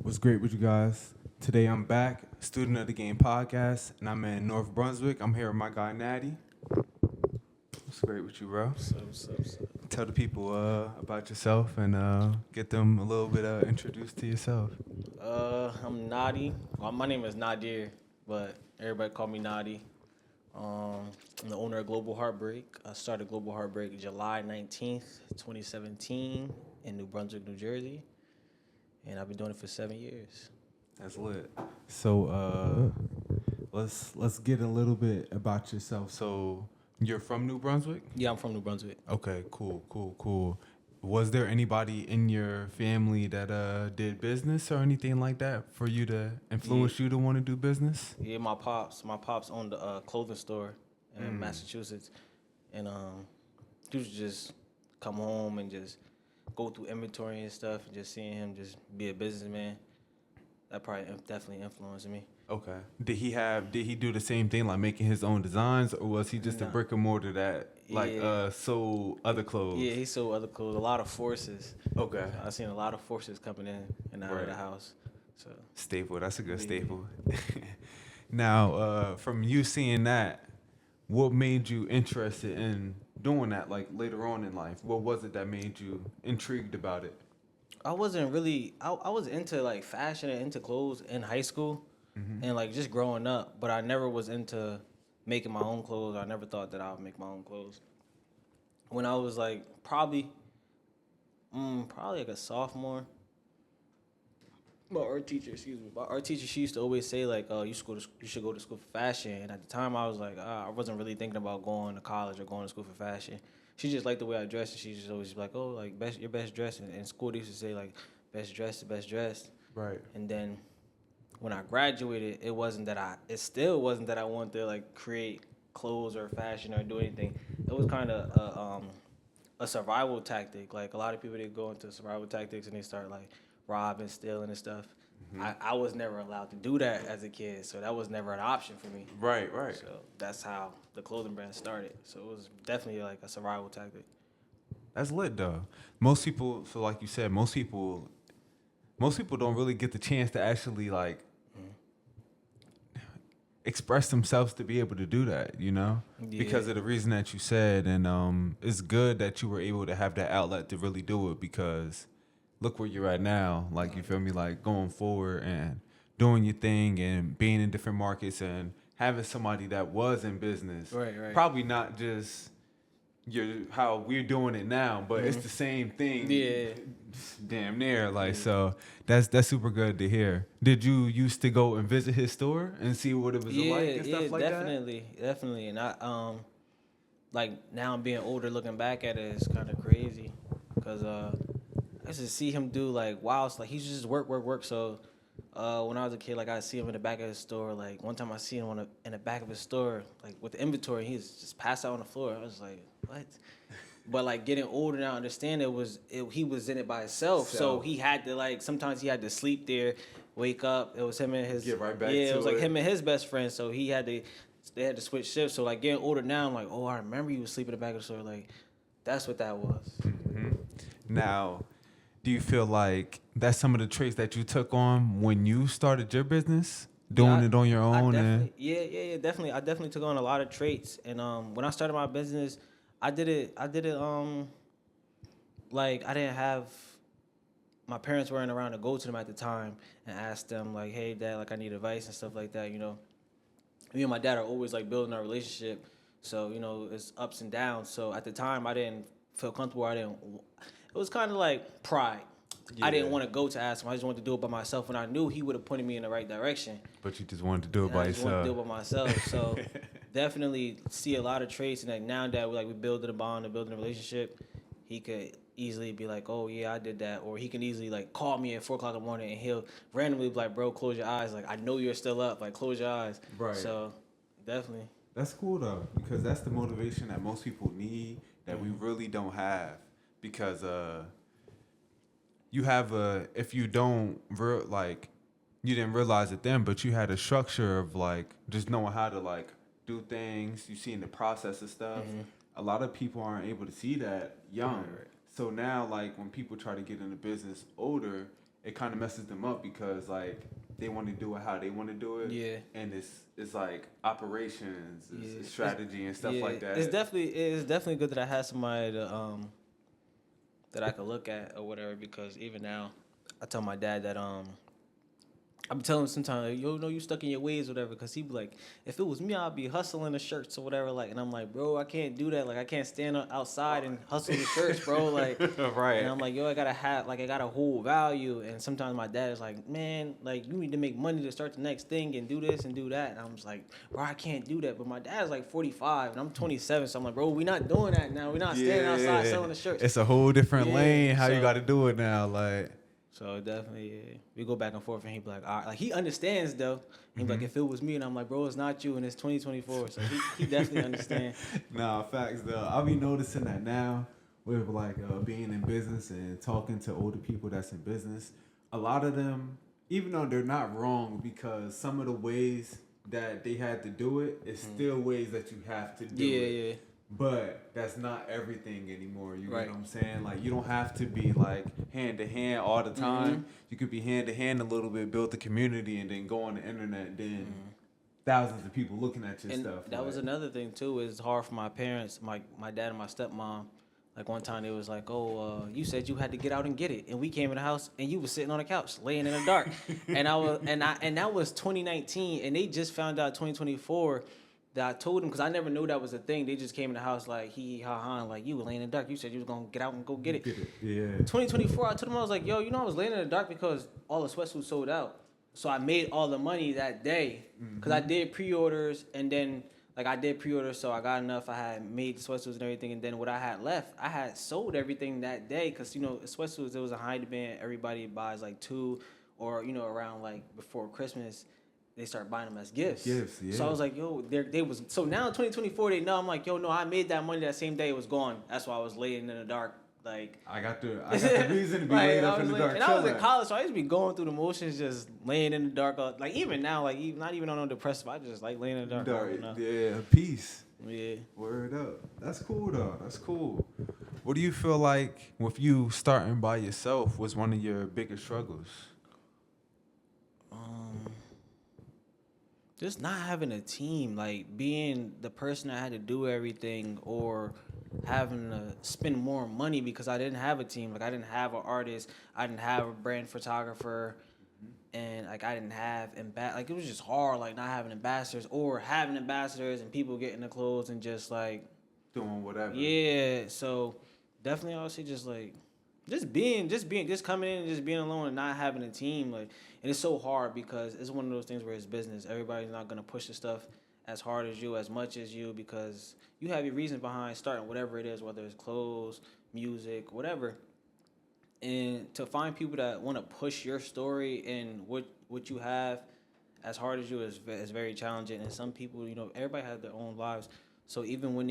What's great with you guys? Today I'm back, student of the game podcast, and I'm in North Brunswick. I'm here with my guy Natty. What's great with you, bro? So. Tell the people about yourself and get them a little bit introduced to yourself. I'm Nadi. Well, my name is Nadir, but everybody call me Nadi. I'm the owner of Global HeartBreak. I started Global HeartBreak July 19th, 2017 in New Brunswick, New Jersey. And I've been doing it for 7 years. That's lit. So let's get a little bit about yourself. So you're from New Brunswick? Yeah, I'm from New Brunswick. Okay, cool. Was there anybody in your family that did business or anything like that for you to influence you to want to do business? Yeah, my pops owned a clothing store in Massachusetts. And he would just come home and just go through inventory and stuff, and just seeing him just be a businessman, that probably definitely influenced me. Okay. Did he do the same thing, like making his own designs, or was he just a brick and mortar that sold other clothes? Yeah, he sold other clothes. A lot of forces. Okay. I've seen a lot of forces coming in and out of the house. So staple. That's a good staple. Now, from you seeing that, what made you interested in doing that, like later on in life? What was it that made you intrigued about it? I wasn't really. I was into like fashion and into clothes in high school, and like just growing up. But I never was into making my own clothes. I never thought that I would make my own clothes. When I was like probably like a sophomore. My art teacher, she used to always say like, "Oh, you should go to school for fashion." And at the time, I was like, I wasn't really thinking about going to college or going to school for fashion. She just liked the way I dressed, and she just always be like, "Oh, like your best dressed." And in school, they used to say like, "Best dressed, the best dressed." Right. And then when I graduated, it still wasn't that I wanted to like create clothes or fashion or do anything. It was kind of a survival tactic. Like a lot of people, they go into survival tactics and they start like robbing, stealing, and stuff. I was never allowed to do that as a kid, so that was never an option for me. Right. So that's how the clothing brand started. So it was definitely like a survival tactic. That's lit though. Most people, so like you said, most people don't really get the chance to actually like express themselves to be able to do that, you know? Yeah. Because of the reason that you said, and it's good that you were able to have that outlet to really do it, because look where you're at now. Like, you feel me? Like, going forward and doing your thing and being in different markets and having somebody that was in business. Right. Probably not just how we're doing it now, but it's the same thing. Yeah. Damn near. Like, so that's super good to hear. Did you used to go and visit his store and see what it was like and stuff like definitely. And I like now I'm being older, looking back at it, it's kind of crazy, because I used to see him do like wild stuff. Like he used to just work. So when I was a kid, like I see him in the back of his store. Like one time I see him in the back of his store, like with the inventory, he's just passed out on the floor. I was like, what? But like getting older now, I understand he was in it by himself. So he had to like sometimes he had to sleep there, wake up. It was him and his Get right back to it was like it. him and his best friend. So they had to switch shifts. So like getting older now, I'm like, oh, I remember you was sleeping in the back of the store. Like that's what that was. Now, do you feel like that's some of the traits that you took on when you started your business, doing it on your own? Definitely. I definitely took on a lot of traits. And when I started my business, I did it like I didn't have, my parents weren't around to go to them at the time and ask them like, hey dad, like I need advice and stuff like that, you know. Me and my dad are always like building our relationship, so you know it's ups and downs. So at the time I didn't feel comfortable. It was kind of like pride. I didn't want to go to ask him. I just wanted to do it by myself, and I knew he would have pointed me in the right direction. But you just wanted to do it by yourself. I just wanted to do it by myself. So definitely see a lot of traits, and like now that we building a bond and building a relationship, he could easily be like, oh yeah, I did that, or he can easily like call me at 4:00 in the morning and he'll randomly be like, bro, close your eyes. Like I know you're still up. Like close your eyes. Right. So definitely. That's cool though, because that's the motivation that most people need that we really don't have, because you have if you don't you didn't realize it then, but you had a structure of like just knowing how to like do things. You seeing the process of stuff. A lot of people aren't able to see that young. Right. So now, like when people try to get into business older, it kind of messes them up because like they want to do it how they want to do it. Yeah. And it's like operations, it's strategy and stuff yeah, like that. It's definitely good that I had somebody to that I could look at or whatever, because even now I tell my dad that I'm telling him sometimes, like, yo, no, you stuck in your ways or whatever, because he be like, if it was me, I'd be hustling the shirts or whatever, like, and I'm like, bro, I can't do that, like, I can't stand outside and hustle the shirts, bro, like, right. And I'm like, yo, I gotta hold value, and sometimes my dad is like, man, like, you need to make money to start the next thing and do this and do that, and I'm just like, bro, I can't do that, but my dad's like 45 and I'm 27, so I'm like, bro, we not doing that now, we not standing outside selling the shirts. It's a whole different lane how so, you got to do it now, like. So definitely, yeah. We go back and forth, and he be like, all right. Like, he understands though. He be like, if it was me, and I'm like, bro, it's not you, and it's 2024. So he definitely understands. Nah, facts though. I'll be noticing that now with like being in business and talking to older people that's in business. A lot of them, even though they're not wrong, because some of the ways that they had to do it is still ways that you have to do it. Yeah. But that's not everything anymore. You know what I'm saying? Like, you don't have to be like hand to hand all the time. You could be hand to hand a little bit, build the community, and then go on the internet. Then thousands of people looking at your stuff. That was another thing too. It's hard for my parents, my dad and my stepmom. Like, one time they was like, "Oh, you said you had to get out and get it," and we came in the house and you was sitting on the couch, laying in the dark. and that was 2019, and they just found out 2024. That I told them, because I never knew that was a thing. They just came in the house like, hee ha ha, like, you were laying in the dark. You said you was going to get out and go get it. Yeah. 2024, I told them, I was like, yo, I was laying in the dark because all the sweatsuits sold out. So I made all the money that day because I did pre-orders, and then, like, I did pre-orders, so I got enough. I had made sweatsuits and everything, and then what I had left, I had sold everything that day because, sweatsuits, it was a high demand. Everybody buys, like, 2 or, around, like, before Christmas. They start buying them as gifts. So I was like, yo, they was. So now in 2024, they know. I'm like, yo, no, I made that money that same day. It was gone. That's why I was laying in the dark. Like, I got the reason to be laying up in the dark. And I was in college, so I used to be going through the motions, just laying in the dark. Like, even now, like, not even on no depressive. I just like laying in the dark. Yeah, peace. Yeah. Word up. That's cool though. That's cool. What do you feel like with you starting by yourself was one of your biggest struggles? Just not having a team, like being the person that had to do everything, or having to spend more money because I didn't have a team. Like, I didn't have an artist, I didn't have a brand photographer, and like I didn't have like, it was just hard, like not having ambassadors or having ambassadors and people getting the clothes and just like doing whatever. Yeah, so definitely I would say just like just coming in and just being alone and not having a team, like. And it's so hard because it's one of those things where it's business. Everybody's not going to push the stuff as hard as you, as much as you, because you have your reason behind starting whatever it is, whether it's clothes, music, whatever. And to find people that want to push your story and what you have as hard as you is very challenging. And some people, everybody has their own lives. So even when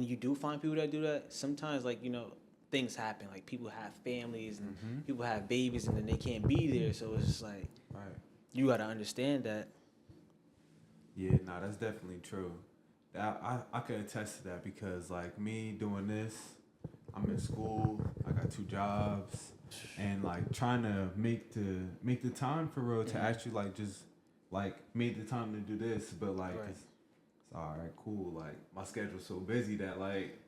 you do find people that do that, sometimes, like, things happen. Like, people have families and people have babies, and then they can't be there. So it's just like, you got to understand that. Yeah, no, that's definitely true. I could attest to that because, like, me doing this, I'm in school, I got 2 jobs, and like trying to make the time for real to actually like just like make the time to do this, but like it's all right, cool. Like, my schedule's so busy that like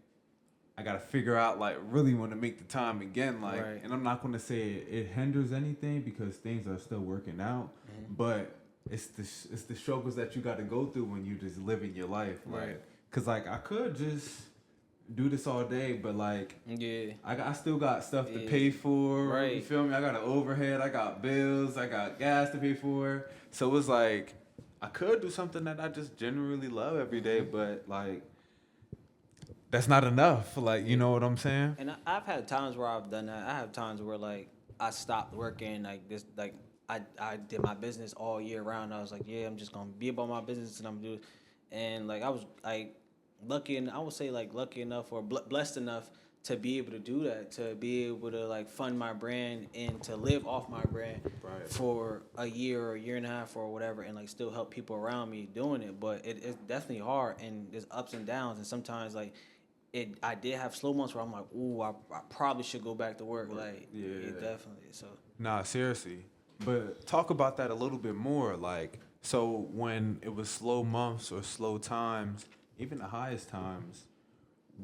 I gotta figure out, like, really want to make the time again, like, and I'm not gonna say it hinders anything because things are still working out, but it's the struggles that you got to go through when you just living your life, like, cause like I could just do this all day, but like, I still got stuff to pay for, you feel me? I got an overhead, I got bills, I got gas to pay for, so it's like I could do something that I just genuinely love every day, but like, that's not enough. Like, you know what I'm saying? And I've had times where I've done that. I have times where, like, I stopped working, like, this, like, I did my business all year round. I was like, yeah, I'm just going to be about my business, and I'm going to do it. And, like, I was, like, lucky enough or blessed enough to be able to do that, to be able to, like, fund my brand and to live off my brand for a year or a year and a half or whatever, and, like, still help people around me doing it. But it's definitely hard, and there's ups and downs, and sometimes, like, I did have slow months where I'm like, ooh, I probably should go back to work. Like, Yeah. definitely. So Nah, seriously. But talk about that a little bit more. Like, so when it was slow months or slow times, even the highest times,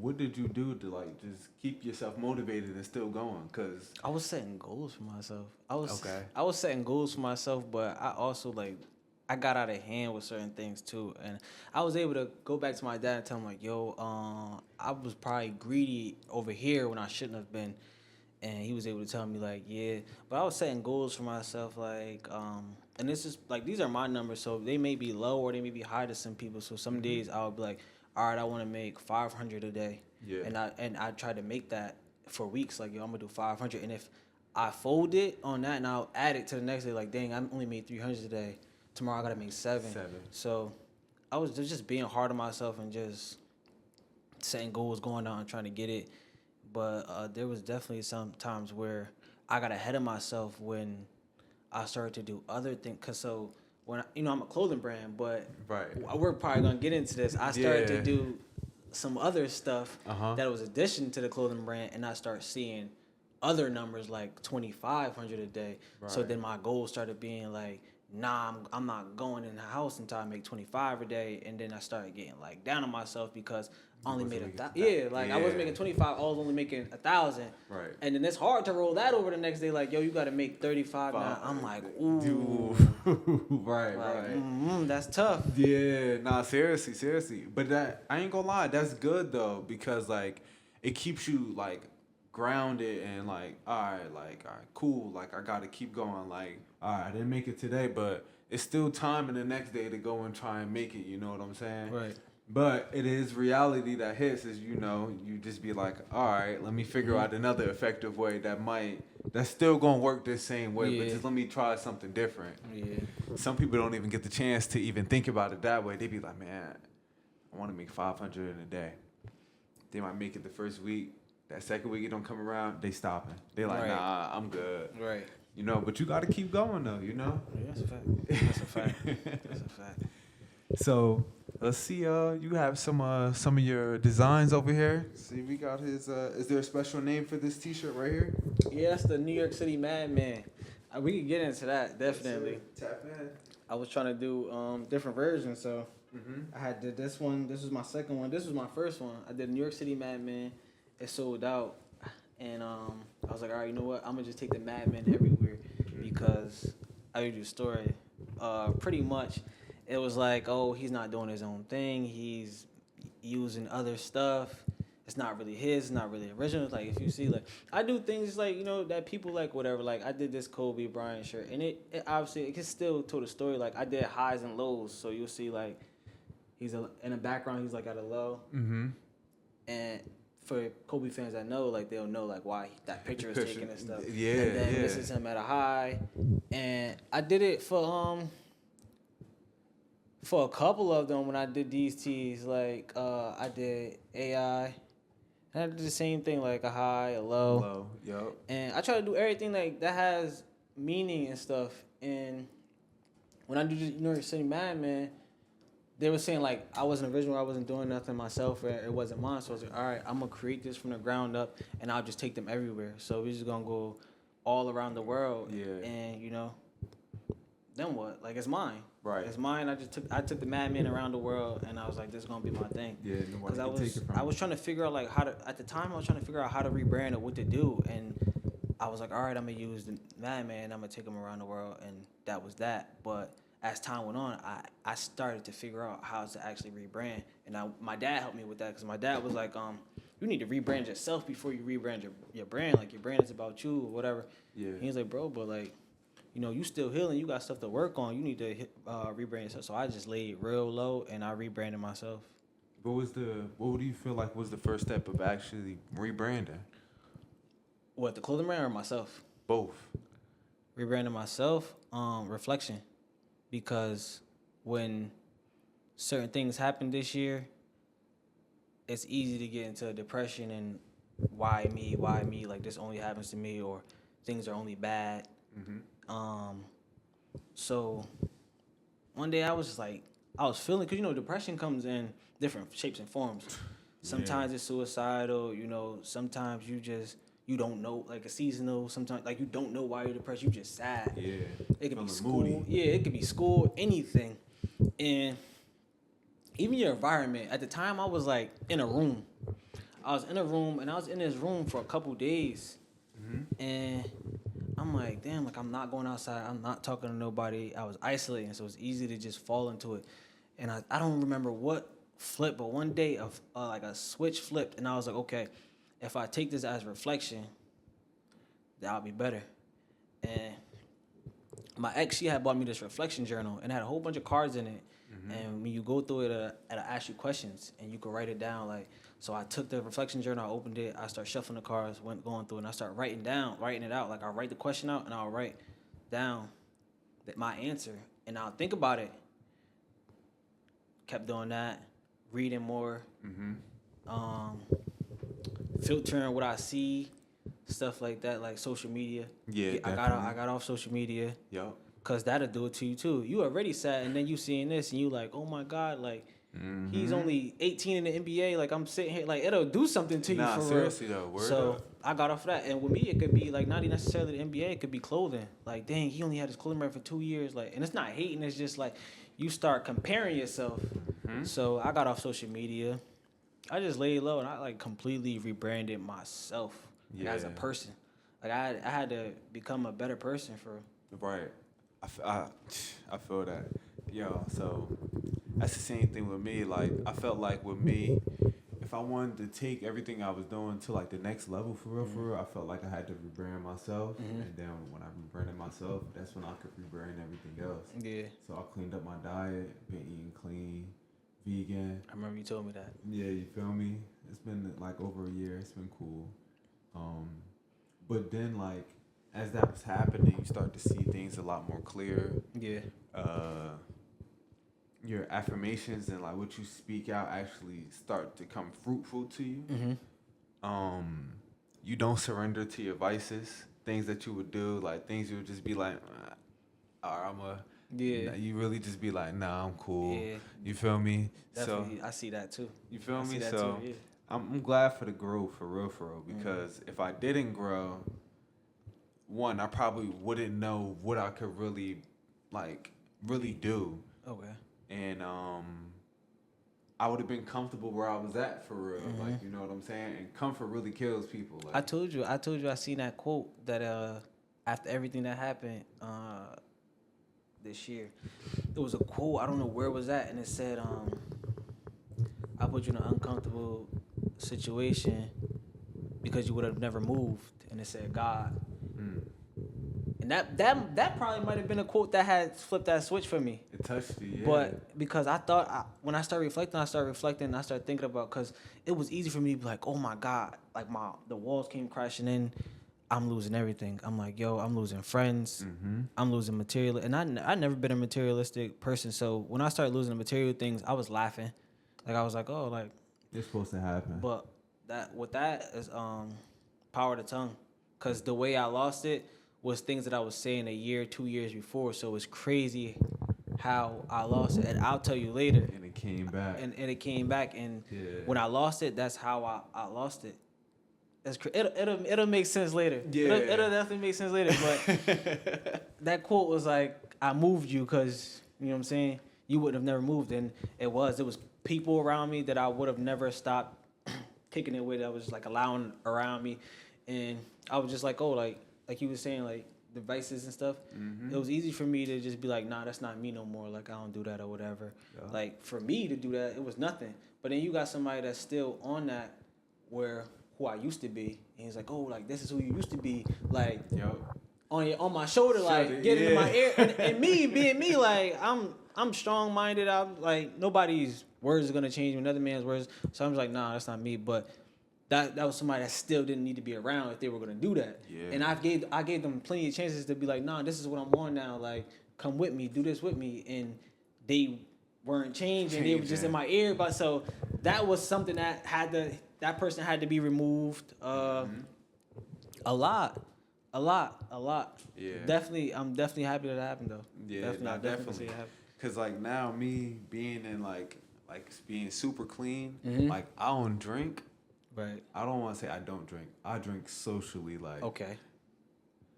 what did you do to like just keep yourself motivated and still going? Cause I was setting goals for myself. okay, I was setting goals for myself, but I also like I got out of hand with certain things too, and I was able to go back to my dad and tell him like, "Yo, I was probably greedy over here when I shouldn't have been," and he was able to tell me like, "Yeah," but I was setting goals for myself, like, and this is like these are my numbers, so they may be low or they may be high to some people. So some days I would be like, "All right, I want to make 500 a day," yeah, and I tried to make that for weeks, like, yo, I'm gonna do 500, and if I fold it on that and I'll add it to the next day, like, dang, I only made 300 today. Tomorrow I gotta make seven. So I was just being hard on myself and just setting goals, going out and trying to get it. But there was definitely some times where I got ahead of myself when I started to do other things. Cause so when I'm a clothing brand, but right, we're probably gonna get into this. I started to yeah, do some other stuff uh-huh, that was addition to the clothing brand, and I start seeing other numbers like 2,500 a day. right. So then my goal started being like, nah, I'm not going in the house until I make 25 a day, and then I started getting like down on myself because I only made I wasn't making 25, I was only making 1,000. Right. And then it's hard to roll that over the next day. Like, yo, you got to make 35 now. I'm like, ooh, dude, right, like, right. that's tough. Yeah, nah, seriously. But that I ain't gonna lie, that's good though because like it keeps you like grounded and like all right, cool. Like I gotta keep going. Like all right, I didn't make it today, but it's still time in the next day to go and try and make it. You know what I'm saying? Right. But it is reality that hits is you just be like, all right, let me figure out another effective way that's still gonna work this same way, but Yeah. just let me try something different. Yeah. Some people don't even get the chance to even think about it that way. They be like, man, I want to make 500 in a day. They might make it the first week. That second week it don't come around, they stopping. They like, Right. nah, I'm good. Right. But you got to keep going though. Yeah, that's a fact. That's a fact. That's a fact. So let's see. You have some of your designs over here. See, we got his. Is there a special name for this T-shirt right here? Yeah, that's the New York City Madman. We could get into that definitely. Tap in. I was trying to do different versions, so I did this one. This was my second one. This was my first one. I did New York City Madman. It sold out, and I was like, all right, you know what? I'm gonna just take the Madman everywhere because I read you a story. Pretty much, it was like, oh, he's not doing his own thing. He's using other stuff. It's not really his. It's not really original. Like if you see, like I do things like that people like whatever. Like I did this Kobe Bryant shirt, and it obviously it can still tell the story. Like I did highs and lows, so you'll see like in the background he's like at a low, and for Kobe fans that know, like they'll know like why that picture is taken and stuff. Yeah, and then this is him at a high, and I did it for a couple of them when I did these tees. Like I did AI. And I did the same thing, like a high, a low. Low, yup. And I try to do everything like that has meaning and stuff. And when I do the New York City Madman, they were saying like I wasn't original, I wasn't doing nothing myself, or it wasn't mine. So I was like, all right, I'm gonna create this from the ground up, and I'll just take them everywhere. So we're just gonna go all around the world. Yeah. And then what? Like it's mine. Right. It's mine. I took the Madman around the world, and I was like, this is gonna be my thing. Yeah. Because I was trying to figure out like at the time I was trying to figure out how to rebrand it, what to do, and I was like, all right, I'm gonna use the Madman, I'm gonna take him around the world, and that was that. But as time went on, I started to figure out how to actually rebrand, and my dad helped me with that because my dad was like, you need to rebrand yourself before you rebrand your brand. Like your brand is about you or whatever. Yeah. And he's like, bro, but like, you still healing. You got stuff to work on. You need to rebrand yourself. So I just laid real low and I rebranded myself. What do you feel like was the first step of actually rebranding? What, the clothing brand or myself? Both. Rebranding myself, reflection. Because when certain things happen this year, it's easy to get into depression and why me, like this only happens to me, or things are only bad. So one day I was just like, I was feeling, because depression comes in different shapes and forms. Sometimes it's suicidal, you know. Sometimes you don't know, like a seasonal. Sometimes like you don't know why you're depressed. You just sad. Yeah. It could be school. Moody. Yeah, it could be school, anything, and even your environment. At the time, I was like in a room. I was in a room, and I was in this room for a couple days, and I'm like, damn, like I'm not going outside. I'm not talking to nobody. I was isolating, so it's easy to just fall into it. And I don't remember what flipped, but one day like a switch flipped, and I was like, okay, if I take this as reflection, that'll be better. And my ex, she had bought me this reflection journal, and it had a whole bunch of cards in it. And when you go through it, it'll ask you questions, and you can write it down. Like, so I took the reflection journal, I opened it, I started shuffling the cards, going through it, and I started writing it out. Like, I'll write the question out, and I'll write down my answer, and I'll think about it. Kept doing that, reading more, filtering what I see, stuff like that, like social media. Yeah, I got off social media. Yup. Cause that'll do it to you too. You already sad, and then you seeing this, and you like, oh my God, like he's only 18 in the NBA. Like I'm sitting here, like it'll do something to you. Nah, for seriously real. though. Word so up. I got off of that, and with me, it could be like not even necessarily the NBA. It could be clothing. Like dang, he only had his clothing brand for 2 years. Like, and it's not hating. It's just like you start comparing yourself. So I got off social media. I just laid low, and I like completely rebranded myself as a person. Like I had to become a better person for. Right. I feel that. Yo, so that's the same thing with me. Like, I felt like with me, if I wanted to take everything I was doing to like the next level for real, I felt like I had to rebrand myself. And then when I rebranded myself, that's when I could rebrand everything else. Yeah. So I cleaned up my diet, been eating clean, vegan. I remember you told me that. Yeah, you feel me? It's been like over a year. It's been cool. But then like, as that was happening, you start to see things a lot more clear. Yeah. Your affirmations and like what you speak out actually start to come fruitful to you. You don't surrender to your vices. Things that you would do, like things you would just be like, Yeah. You really just be like, nah, I'm cool. Yeah. You feel me? Definitely, so I see that too. You feel me? So too, yeah. I'm glad for the growth, for real, because if I didn't grow, one, I probably wouldn't know what I could really do. Okay. And I would have been comfortable where I was at for real. Like, you know what I'm saying? And comfort really kills people. Like, I told you I seen that quote that after everything that happened this year, there was a quote, I don't know where it was at, and it said, I put you in an uncomfortable situation because you would have never moved. And it said God. And that probably might have been a quote that had flipped that switch for me. It touched you, yeah. But because I thought, when I started reflecting, I started thinking about, because it was easy for me to be like, oh my God, like the walls came crashing in. I'm losing everything. I'm like, yo, I'm losing friends. I'm losing material. And I never been a materialistic person. So when I started losing the material things, I was laughing. Like, I was like, oh, like. It's supposed to happen. But that is power of the tongue. Because the way I lost it was things that I was saying a year, 2 years before. So it's crazy how I lost it. And I'll tell you later. And it came back. And it came back. And when I lost it, that's how I lost it. That's it'll make sense later. Yeah. It'll definitely make sense later. But that quote was like, I moved you because, you know what I'm saying? You would have never moved. And it was people around me that I would have never stopped kicking it with. I was like allowing around me. And I was just like, oh, like you were saying, like the vices and stuff. It was easy for me to just be like, nah, that's not me no more. Like, I don't do that or whatever. Yeah. Like, for me to do that, it was nothing. But then you got somebody that's still on that who I used to be. And he's like, oh, like, this is who you used to be. Like, on my shoulder, like, getting in my ear. And me, being me, like, I'm strong-minded. I'm like, nobody's words is going to change me, another man's words. So I'm just like, nah, that's not me. But that was somebody that still didn't need to be around if they were going to do that. Yeah. And I gave them plenty of chances to be like, nah, this is what I'm on now. Like, come with me, do this with me. And they weren't changing. They were just in my ear. But so that was something that that person had to be removed. A lot. Yeah. Definitely, I'm definitely happy that it happened though. Yeah, definitely. Because like now me being in like like being super clean. Mm-hmm. Like I don't drink. Right. I don't want to say I don't drink. I drink socially, like Okay.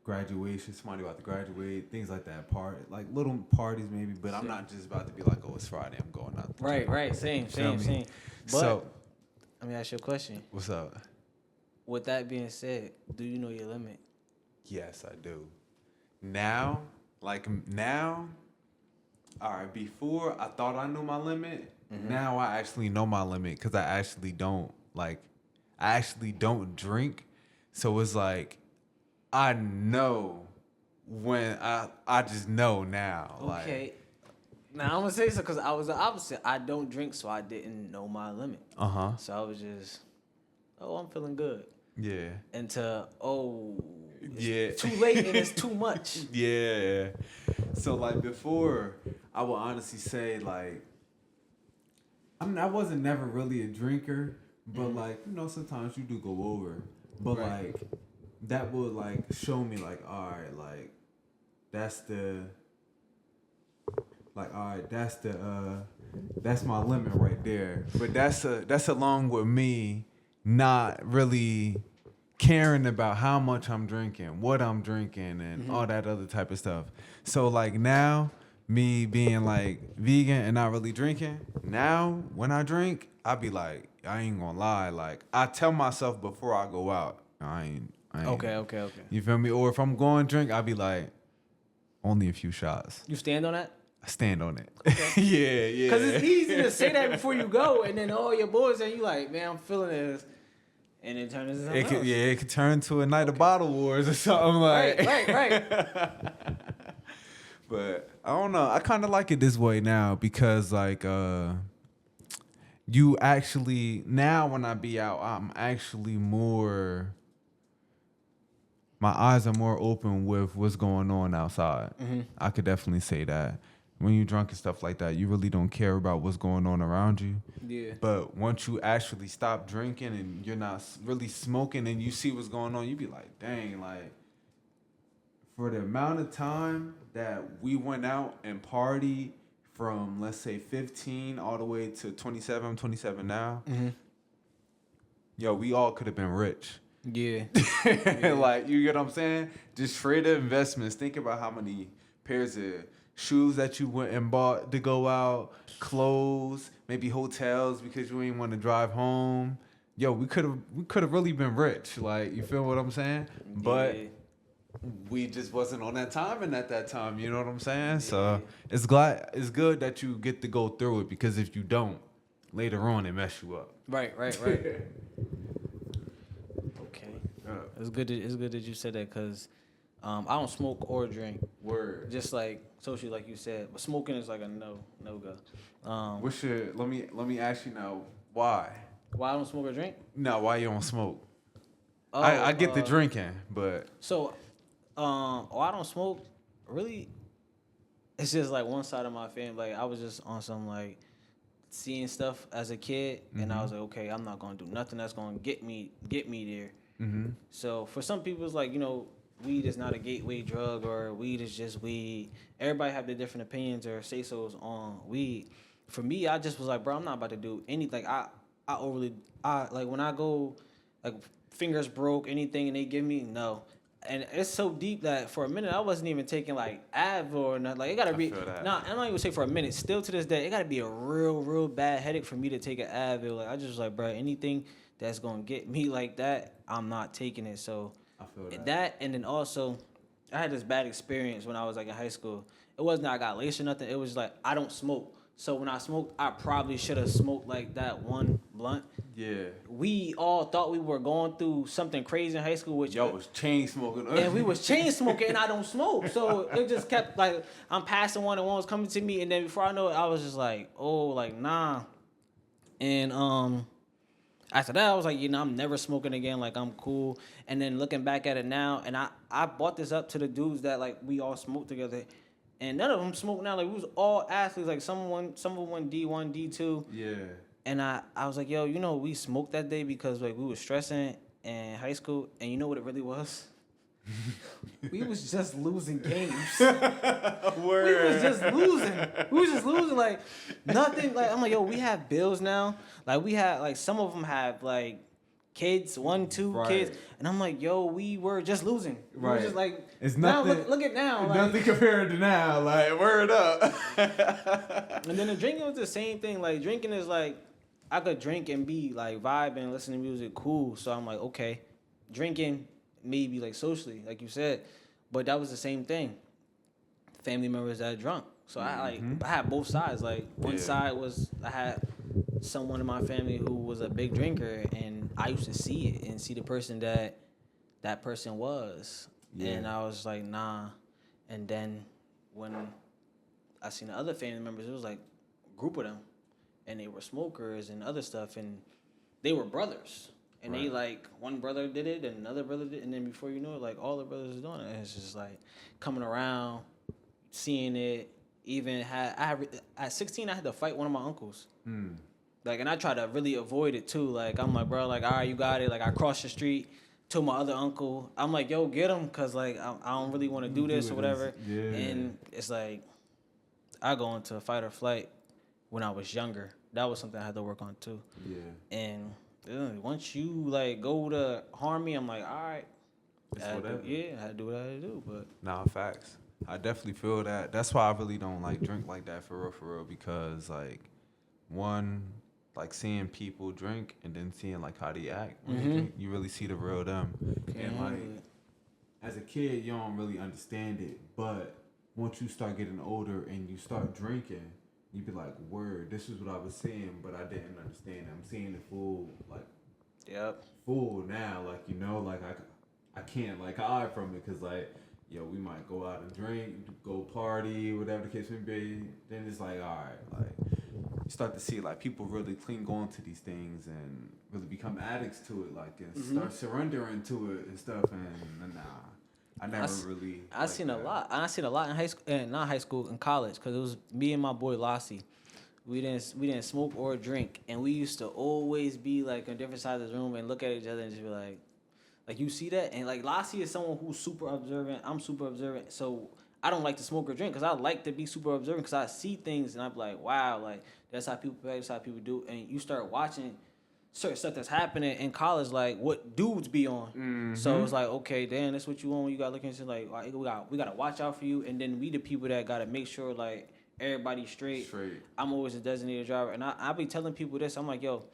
graduation, somebody about to graduate, things like that. Like little parties maybe, but I'm not just about to be like, oh, it's Friday, I'm going out. Right. Same. But So, let me ask you a question. what's up? With that being said, do you know your limit? Yes, I do. Now, all right, before I thought I knew my limit. Mm-hmm. Now I actually know my limit because I actually don't drink. So it's like, I know when I just know now. Okay. Like, now I'm gonna say so because I was the opposite. I don't drink, so I didn't know my limit. So I was just, I'm feeling good. Yeah. Until it's too late and it's too much. Yeah. So like before, I would honestly say like, I wasn't never really a drinker, but like sometimes you do go over, but like that would like show me like, all right, like that's my limit right there. But that's along with me not really caring about how much I'm drinking, what I'm drinking, and all that other type of stuff. So like now, me being like vegan and not really drinking, now when I drink, I be like, I ain't gonna lie, like I tell myself before I go out, I ain't. Okay. You feel me? Or if I'm going to drink, I'll be like, only a few shots. You stand on that? I stand on it. Okay. Yeah. Because it's easy to say that before you go, and then all your boys and you like, man, I'm feeling this. And it turns into something else. It could turn to a night of bottle wars or something like. Right. But I don't know. I kind of like it this way now because like you actually now when I be out, I'm actually more. My eyes are more open with what's going on outside. Mm-hmm. I could definitely say that. When you're drunk and stuff like that, you really don't care about what's going on around you. Yeah. But once you actually stop drinking and you're not really smoking and you see what's going on, you be like, dang, like, for the amount of time that we went out and partied from, let's say, 15 all the way to 27, I'm 27 now, yo, we all could have been rich. Yeah. Like, you get what I'm saying? Just straight investments. Think about how many pairs of shoes that you went and bought to go out, clothes, maybe hotels because you ain't want to drive home. Yo, we could have really been rich. Like, you feel what I'm saying? Yeah. But we just wasn't on that timing at that time. You know what I'm saying? Yeah. So it's good that you get to go through it because if you don't, later on it mess you up. Right. It's good that you said that because I don't smoke or drink. Word. Just like socially, like you said, but smoking is like a no go. Let me ask you now, why? Why I don't smoke or drink? No, why you don't smoke? I get the drinking, but so I don't smoke. Really, it's just like one side of my family. Like I was just on some like seeing stuff as a kid, and I was like, okay, I'm not gonna do nothing that's gonna get me there. Mm-hmm. So for some people, it's like, weed is not a gateway drug or weed is just weed. Everybody have their different opinions or say-sos on weed. For me, I just was like, bro, I'm not about to do anything. I like when I go, like fingers broke, anything, and they give me, no. And it's so deep that for a minute, I wasn't even taking like Advil or nothing. Like it gotta be, I'm not even say for a minute. Still to this day, it gotta be a real bad headache for me to take an Advil. Like I just was like, bro, anything that's gonna get me like that, I'm not taking it. So I feel that, and then also, I had this bad experience when I was like in high school. It wasn't I got laced or nothing. It was like I don't smoke. So when I smoked, I probably should have smoked like that one blunt. Yeah. We all thought we were going through something crazy in high school, which y'all was chain smoking. And we was chain smoking, and I don't smoke. So it just kept like I'm passing one, and one was coming to me, and then before I know it, I was just like, nah. And after that, I was like, I'm never smoking again. Like, I'm cool. And then looking back at it now, and I brought this up to the dudes that, like, we all smoked together. And none of them smoke now. Like, we was all athletes. Like, some won D1, D2. Yeah. And I was like, yo, we smoked that day because, like, we was stressing in high school. And you know what it really was? We was just losing games. Word. We was just losing. Like nothing. Like I'm like, yo, we have bills now. Like we had like some of them have like kids, 1, 2 Right. kids, and I'm like, yo, we were just losing. We Right. were just like, It's now nothing. look at now. Like, Nothing compared to now. Like, word up. and then the drinking was the same thing. Like drinking is like, I could drink and be like vibing, listening to music, cool. So I'm like, okay, drinking maybe like socially, like you said, but that was the same thing. Family members that drunk. So I had both sides. Like one side was I had someone in my family who was a big drinker, and I used to see it and see the person that person was, and I was like, nah. And then when I seen the other family members, it was like a group of them, and they were smokers and other stuff, and they were brothers. And they like one brother did it and another brother did, and then before you know it, like all the brothers are doing it. And it's just like coming around, seeing it. Even at 16, I had to fight one of my uncles. Like, and I tried to really avoid it too. Like, I'm like, bro, like, all right, you got it. Like, I crossed the street to my other uncle. I'm like, yo, get him, cause like I don't really want to do this or whatever. Yeah. And it's like I go into fight or flight when I was younger. That was something I had to work on too. Yeah. And once you like go to harm me, I'm like, all right. I had to do what I had to do. But Nah, facts. I definitely feel that. That's why I really don't like drink like that for real, because like one, like seeing people drink and then seeing like how they act when they drink, you really see the real them. And like as a kid, you don't really understand it, but once you start getting older and you start drinking, you be like, word, this is what I was seeing, but I didn't understand it. I'm seeing it full, like, full now, like, you know, like I can't like hide from it, because like, yo, we might go out and drink, go party, whatever the case may be. Then it's like, all right, like you start to see like people really cling on to these things and really become addicts to it, like, and start surrendering to it and stuff. And nah, I never really. I seen a lot. I seen a lot in high school, and not high school, in college, because it was me and my boy Lassie. We didn't smoke or drink, and we used to always be like on different sides of the room and look at each other and just be like you see that? And like Lassie is someone who's super observant. I'm super observant, so I don't like to smoke or drink because I like to be super observant, because I see things and I'm like, wow, like that's how people behave, that's how people do. And you start watching certain stuff that's happening in college, like what dudes be on. So it's like, okay, damn, that's what you want. You got to look into like we got to watch out for you, and then we the people that got to make sure like everybody's straight. I'm always a designated driver, and I be telling people this. I'm like, yo,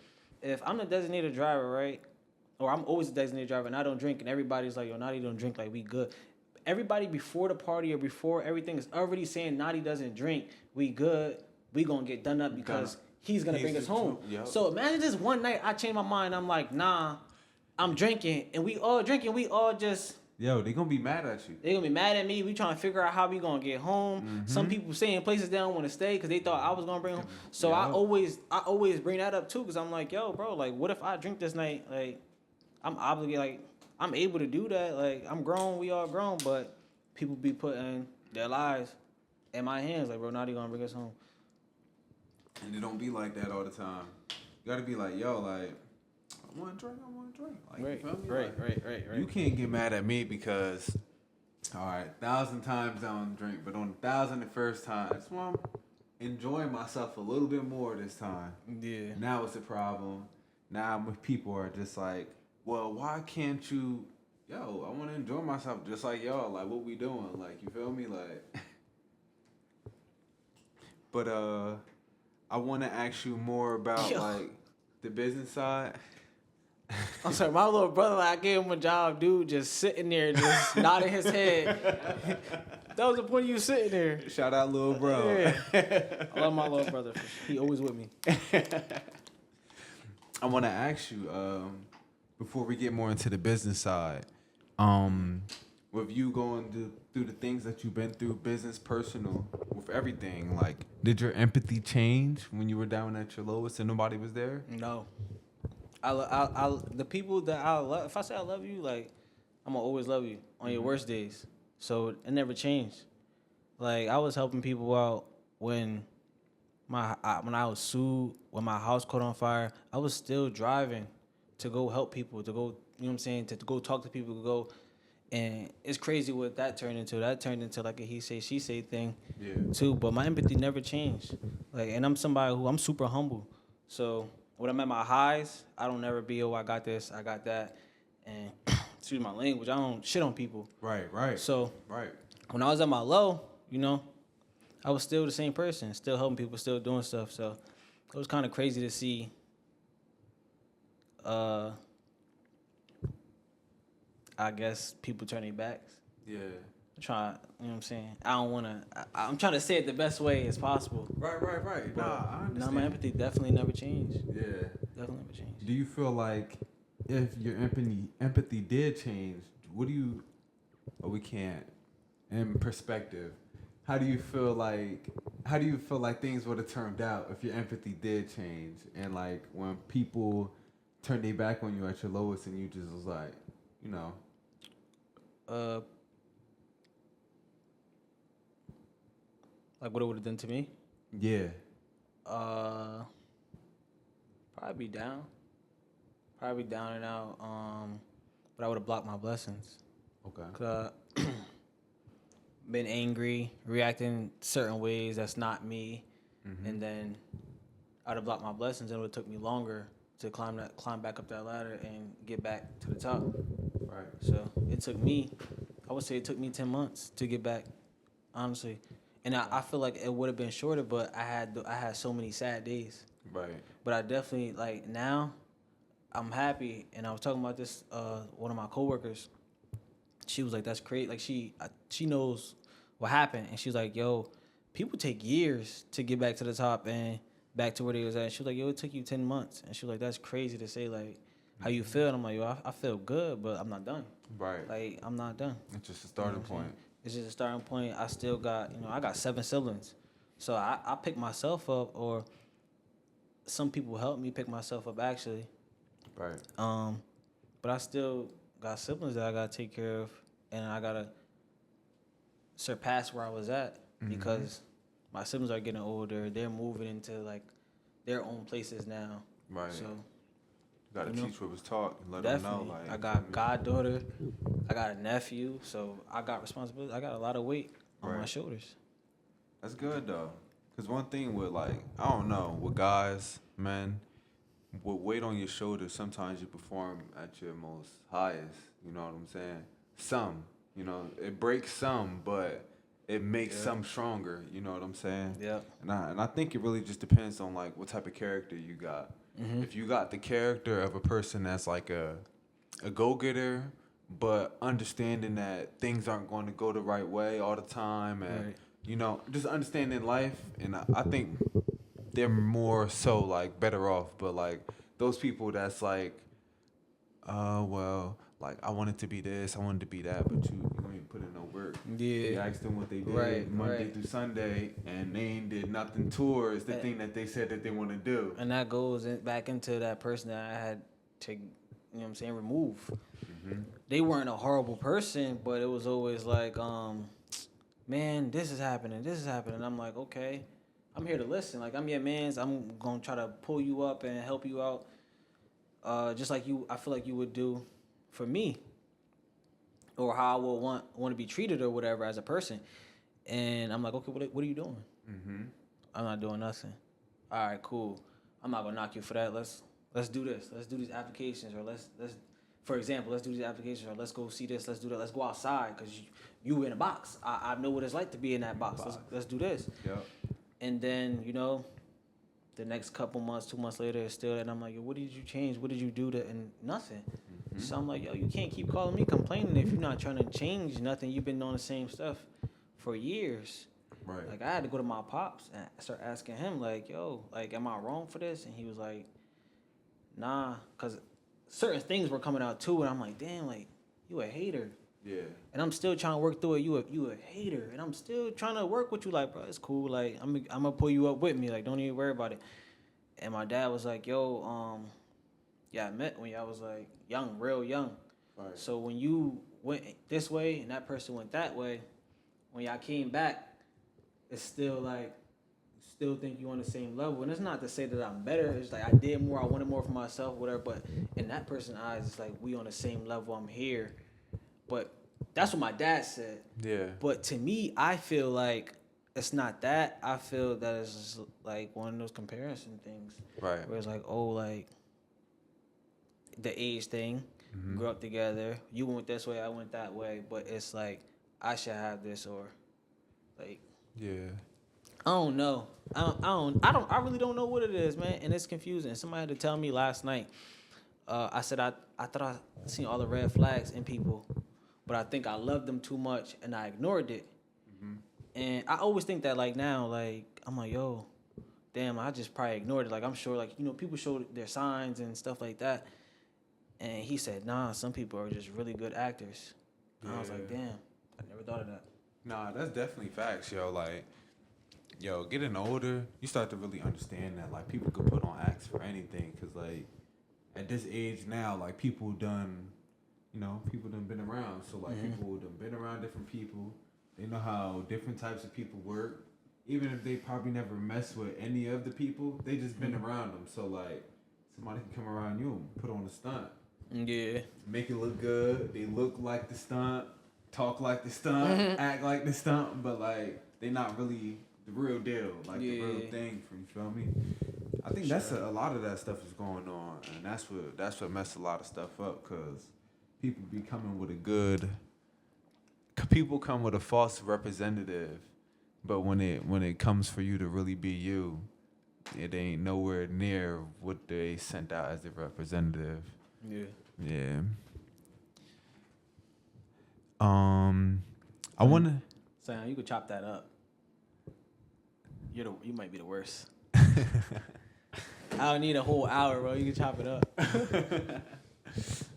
if I'm the designated driver, right? Or I'm always a designated driver and I don't drink, and everybody's like, yo, Naughty don't drink, like we good. Everybody before the party or before everything is already saying Naughty doesn't drink, we good, we gonna get done up because he's gonna bring us home. So imagine this one night I change my mind, I'm like, nah, I'm drinking, and we all drinking, we all just... Yo, they gonna be mad at you. They gonna be mad at me. We trying to figure out how we gonna get home. Some people stay in places they don't want to stay because they thought I was gonna bring them home. So I always bring that up too, because I'm like, yo, bro, like what if I drink this night, like I'm obligated, like I'm able to do that. Like I'm grown, we all grown, but people be putting their lives in my hands. Like, bro, now they gonna bring us home. And it don't be like that all the time. You gotta be like, yo, like I want to drink. Like, Right, you feel me? right. You can't get mad at me because, all right, 1,000 times I don't drink, but on 1,001st time, I just want to enjoy myself a little bit more this time. Yeah. Now it's a problem. Now people are just like, well, why can't you? Yo, I want to enjoy myself just like y'all. Like, what we doing? Like, you feel me? Like, but I want to ask you more about like the business side. I'm sorry, my little brother, like, I gave him a job, dude, just sitting there, just nodding his head. That was the point of you sitting there. Shout out, little bro. Yeah. I love my little brother. He always with me. I want to ask you, before we get more into the business side, with you going through the things that you've been through, business, personal, with everything, like, did your empathy change when you were down at your lowest and nobody was there? No. I the people that I love, if I say I love you, like, I'm gonna always love you on your worst days. So it never changed. Like, I was helping people out when I was sued, when my house caught on fire. I was still driving to go help people, to go, you know what I'm saying, to go talk to people, to go. And it's crazy what that turned into. That turned into like a he say, she say thing, Yeah. too. But my empathy never changed. Like, and I'm somebody who I'm super humble. So when I'm at my highs, I don't never be, oh, I got this, I got that. And excuse my language, I don't shit on people. Right. So Right. when I was at my low, you know, I was still the same person, still helping people, still doing stuff. So it was kind of crazy to see I guess people turn their backs. Yeah. Try, you know what I'm saying? I don't want to. I'm trying to say it the best way as possible. Right. But I understand. nah, my empathy definitely never changed. Yeah. Definitely never changed. Do you feel like if your empathy did change, what do you? Oh, we can't. In perspective, how do you feel like things would have turned out if your empathy did change, and like when people turned their back on you at your lowest, and you just was like, you know. Like what it would have done to me? Yeah. Probably down. Probably down and out. But I would have blocked my blessings. Okay. Cause been angry, reacting certain ways that's not me, and then I'd have blocked my blessings, and it would have took me longer to climb back up that ladder and get back to the top. Right. So it took me, I would say it took me 10 months to get back, honestly. And I feel like it would have been shorter, but I had so many sad days. Right. But I definitely, like, now I'm happy. And I was talking about this, one of my coworkers, she was like, that's crazy. Like, she knows what happened. And she was like, yo, people take years to get back to the top and back to where they was at. She was like, yo, it took you 10 months. And she was like, that's crazy to say, like, how you feel. And I'm like, yo, I feel good, but I'm not done. Right. Like, I'm not done. It's just a starting point. It's just a starting point. I still got, I got 7 siblings. So I pick myself up, or some people help me pick myself up, actually. Right. But I still got siblings that I got to take care of, and I got to surpass where I was at because my siblings are getting older. They're moving into, like, their own places now. Right. So you got to teach what was taught and let definitely. them know. Like, I got a goddaughter. I got a nephew. So I got responsibility. I got a lot of weight on my shoulders. That's good, though. Because one thing with, like, I don't know, with guys, men, with weight on your shoulders, sometimes you perform at your most highest. You know what I'm saying? Some, it breaks some, but it makes some stronger. You know what I'm saying? Yeah. And I think it really just depends on, like, what type of character you got. If you got the character of a person that's like a go-getter, but understanding that things aren't going to go the right way all the time, and just understanding life, and I think they're more so like better off. But like those people that's like, well, like I wanted to be this, I wanted to be that, but you ain't put in no work. Yeah. You asked them what they did Monday through Sunday, and they ain't did nothing towards the thing that they said that they want to do. And that goes back into that person that I had to, remove. They weren't a horrible person, but it was always like, man, this is happening. I'm like, okay, I'm here to listen. Like, I'm your mans. I'm going to try to pull you up and help you out. Just like I feel like you would do for me, or how I would want to be treated or whatever as a person. And I'm like, okay, what are you doing? I'm not doing nothing. All right, cool. I'm not gonna knock you for that. Let's do this. Let's do these applications, or let's for example, let's do these applications, or let's go see this. Let's do that. Let's go outside because you in a box. I know what it's like to be in that box. Let's do this. Yep. And then the next couple months, 2 months later, it's still that. And I'm like, yo, what did you change? What did you do to? And nothing. So I'm like, yo, you can't keep calling me complaining if you're not trying to change nothing. You've been doing the same stuff for years. Right. Like, I had to go to my pops and start asking him, like, yo, like, am I wrong for this? And he was like, nah, because certain things were coming out too. And I'm like, damn, like, you a hater. Yeah. And I'm still trying to work through it. You a hater. And I'm still trying to work with you. Like, bro, it's cool. Like, I'm going to pull you up with me. Like, don't even worry about it. And my dad was like, yo, I met when y'all was, like, young, real young. Right. So when you went this way and that person went that way, when y'all came back, it's still, like, still think you on the same level. And it's not to say that I'm better. It's like I did more. I wanted more for myself, whatever. But in that person's eyes, it's like we on the same level. I'm here. But That's what my dad said. Yeah. But to me, I feel like it's not that. I feel that it's just like one of those comparison things. Right. Where it's like, oh, like the age thing. Mm-hmm. Grew up together. You went this way, I went that way. But it's like I should have this, or like Yeah. I don't know. I really don't know what it is, man, and it's confusing. Somebody had to tell me last night. I said I thought I seen all the red flags in people, but I think I loved them too much and I ignored it. Mm-hmm. And I always think that like now, like I'm like, yo, damn, I just probably ignored it. Like I'm sure, like people show their signs and stuff like that. And he said, nah, some people are just really good actors. And I was like, damn, I never thought of that. Nah, that's definitely facts, yo. Like, yo, getting older, you start to really understand that, like, people could put on acts for anything. Because, like, at this age now, like, people done been around. So, like, people done been around different people. They know how different types of people work. Even if they probably never mess with any of the people, they just been around them. So, like, somebody can come around you and put on a stunt. Yeah. Make it look good. They look like the stunt, talk like the stunt, act like the stunt, but like they not really the real deal, like the real thing. You feel me? I think that's a lot of that stuff is going on, and that's what messed a lot of stuff up, cause people be coming with people come with a false representative, but when it comes for you to really be you, it ain't nowhere near what they sent out as the representative. Yeah. Yeah. I wanna. Sam, you could chop that up. You might be the worst. I don't need a whole hour, bro. You can chop it up.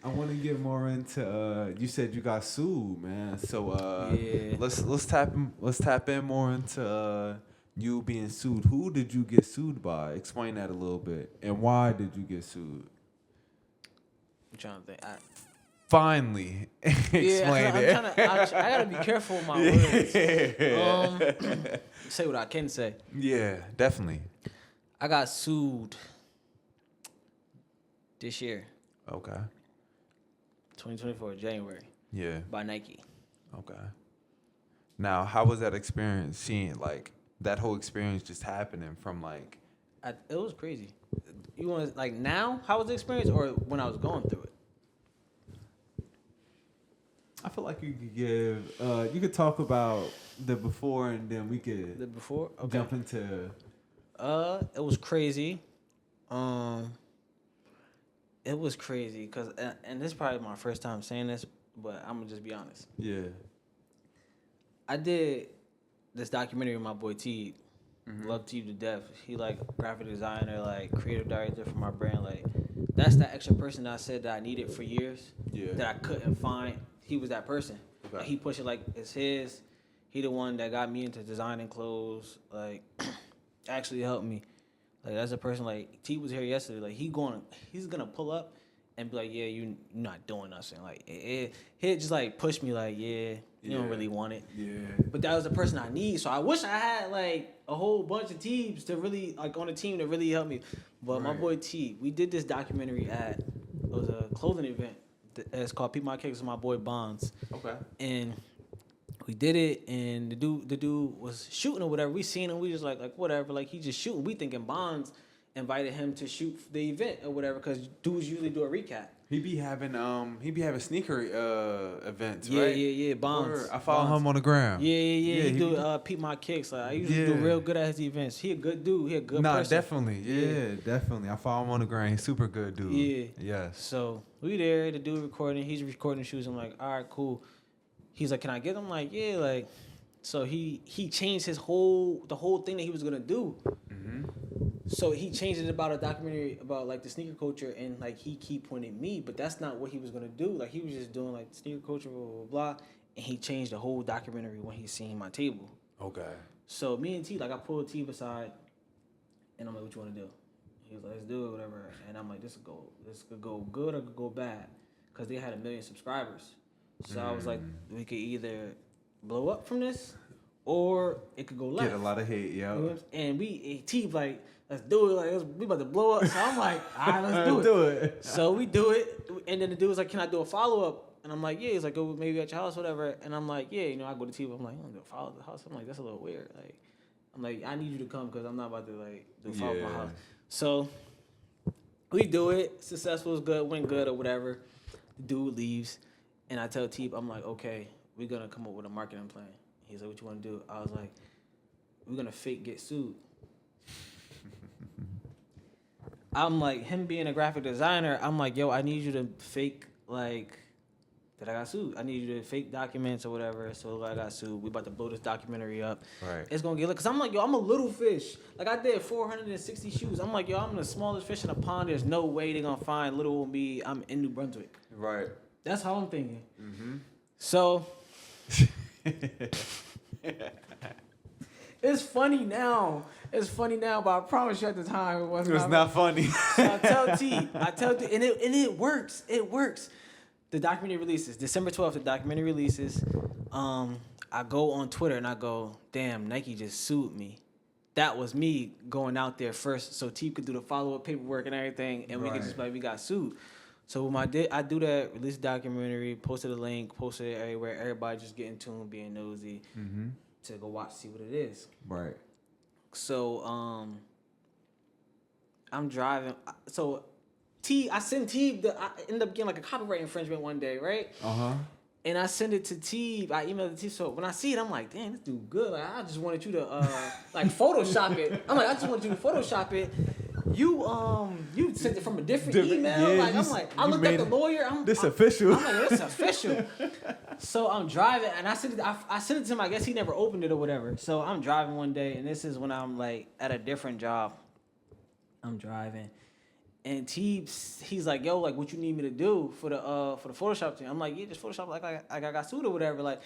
I want to get more into. You said you got sued, man. So yeah. Let's tap in more into you being sued. Who did you get sued by? Explain that a little bit, and why did you get sued? I'm trying to think. Finally, explain it. I gotta be careful with my words. Say what I can say. Yeah, definitely. I got sued this year. Okay. 2024, January. Yeah. By Nike. Okay. Now, how was that experience? Seeing like that whole experience just happening from like. It was crazy. You want to like now? How was the experience, or when I was going through it? I feel like you could give. You could talk about the before, and then we could The before. Okay. jump into. It was crazy. It was crazy because, and this is probably my first time saying this, but I'm gonna just be honest. Yeah. I did this documentary with my boy T. Mm-hmm. Love T to death. He like graphic designer, like creative director for my brand. Like that's that extra person that I said that I needed for years. Yeah. That I couldn't find. He was that person. Okay. Like, he pushed it like it's his. He the one that got me into designing clothes. Like actually helped me. Like that's a person. Like T was here yesterday. Like he's gonna pull up and be like, yeah, you're not doing nothing. Like he just like push me like, yeah, you don't really want it. Yeah. But that was the person I need. So I wish I had like a whole bunch of teams to really like on a team to really help me. But my boy T, we did this documentary it was a clothing event. It's called Peep My Kicks with my boy Bonds. Okay. And we did it, and the dude was shooting or whatever. We seen him, we just like whatever. Like he just shooting. We thinking Bonds invited him to shoot the event or whatever, because dudes usually do a recap. He be having sneaker events, yeah, right? Yeah. Bonds. I follow him on the gram. Yeah. He do Peep My Kicks. Like I usually do real good at his events. He a good dude. He a good person. Definitely. Yeah, definitely. I follow him on the gram. He's super good dude. Yeah. Yes. So we there. The dude recording. He's recording the shoes. I'm like, all right, cool. He's like, can I get them? I'm like, yeah. Like, so he changed the whole thing that he was gonna do. Mm-hmm. So he changed it about a documentary about like the sneaker culture, and like he keep pointing me, but that's not what he was gonna do. Like he was just doing like sneaker culture, blah blah blah, and he changed the whole documentary when he seen my table. Okay. So me and T, like I pulled T aside, and I'm like, what you want to do? He was like, let's do it, whatever. And I'm like, this could go good or could go bad, because they had 1 million subscribers. So I was like, we could either blow up from this, or it could go left. Get a lot of hate, yo. You know, and T like, let's do it. Like we about to blow up. So I'm like, all right, let's do it. Do it. So we do it, and then the dude was like, can I do a follow up? And I'm like, yeah. He's like, oh, maybe at your house, whatever. And I'm like, yeah, you know, I go to TV. I'm like, I'm gonna follow the house. I'm like, that's a little weird. Like, I'm like, I need you to come because I'm not about to like do follow my house. So we do it. Successful is good, went good or whatever. The dude leaves, and I tell Teep, I'm like, okay, we're gonna come up with a marketing plan. He's like, what you want to do? I was like, we're gonna fake get sued. I'm like, him being a graphic designer, I'm like, yo, I need you to fake, like, that I got sued. I need you to fake documents or whatever. So I got sued. We about to blow this documentary up. Right. It's going to get lit. Because I'm like, yo, I'm a little fish. Like, I did 460 shoes. I'm like, yo, I'm the smallest fish in a pond. There's no way they're going to find little old me. I'm in New Brunswick. Right. That's how I'm thinking. Mm-hmm. So... It's funny now. But I promise you at the time it wasn't. It was not funny. So I tell T, and it works. It works. The documentary releases December 12th. The documentary releases. I go on Twitter and I go, damn, Nike just sued me. That was me going out there first, so T could do the follow up paperwork and everything, and we could just like we got sued. So I do that, release the documentary, posted a link, posted it everywhere. Everybody just getting tuned, being nosy. Mm-hmm. To go watch, see what it is. Right. So, I'm driving. So, I send T. I end up getting like a copyright infringement one day, right? And I send it to T. I emailed it to T. So when I see it, I'm like, damn, this dude good. Like I just wanted you to like Photoshop it. I'm like, I just wanted you to Photoshop it. You sent it from a different email. Yeah, I looked at the lawyer. This official. I'm like, this official. So I'm driving, and I sent it to him. I guess he never opened it or whatever. So I'm driving one day, and this is when I'm like at a different job. I'm driving, and he's like, yo, like, what you need me to do for the Photoshop thing? I'm like, yeah, just Photoshop like I got sued or whatever. Like,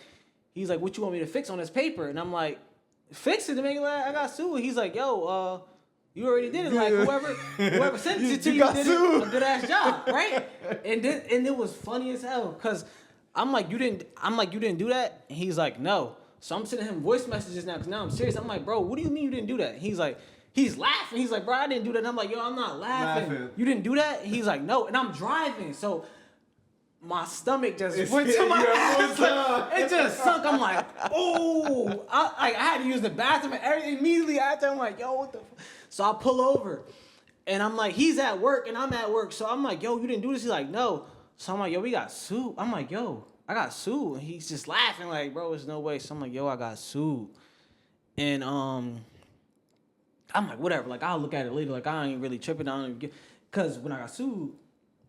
he's like, what you want me to fix on this paper? And I'm like, fix it to make it like I got sued. He's like, yo, you already did it. Like whoever sent it to you did a good ass job, right? And it was funny as hell because I'm like, you didn't do that. And he's like, no. So I'm sending him voice messages now because now I'm serious. I'm like, bro, what do you mean you didn't do that? He's like, he's laughing. He's like, bro, I didn't do that. And I'm like, yo, I'm not laughing. You didn't do that? And he's like, no. And I'm driving, so my stomach just went to my ass. It just sunk. I'm like, oh, I had to use the bathroom and everything immediately after. I'm like, yo, what the? So I pull over, and I'm like, he's at work and I'm at work. So I'm like, yo, you didn't do this? He's like, no. So I'm like, yo, we got sued. I'm like, yo, I got sued. And he's just laughing like, bro, there's no way. So I'm like, yo, I got sued. And I'm like, whatever. Like, I'll look at it later. Like, I ain't really tripping on it. Because when I got sued,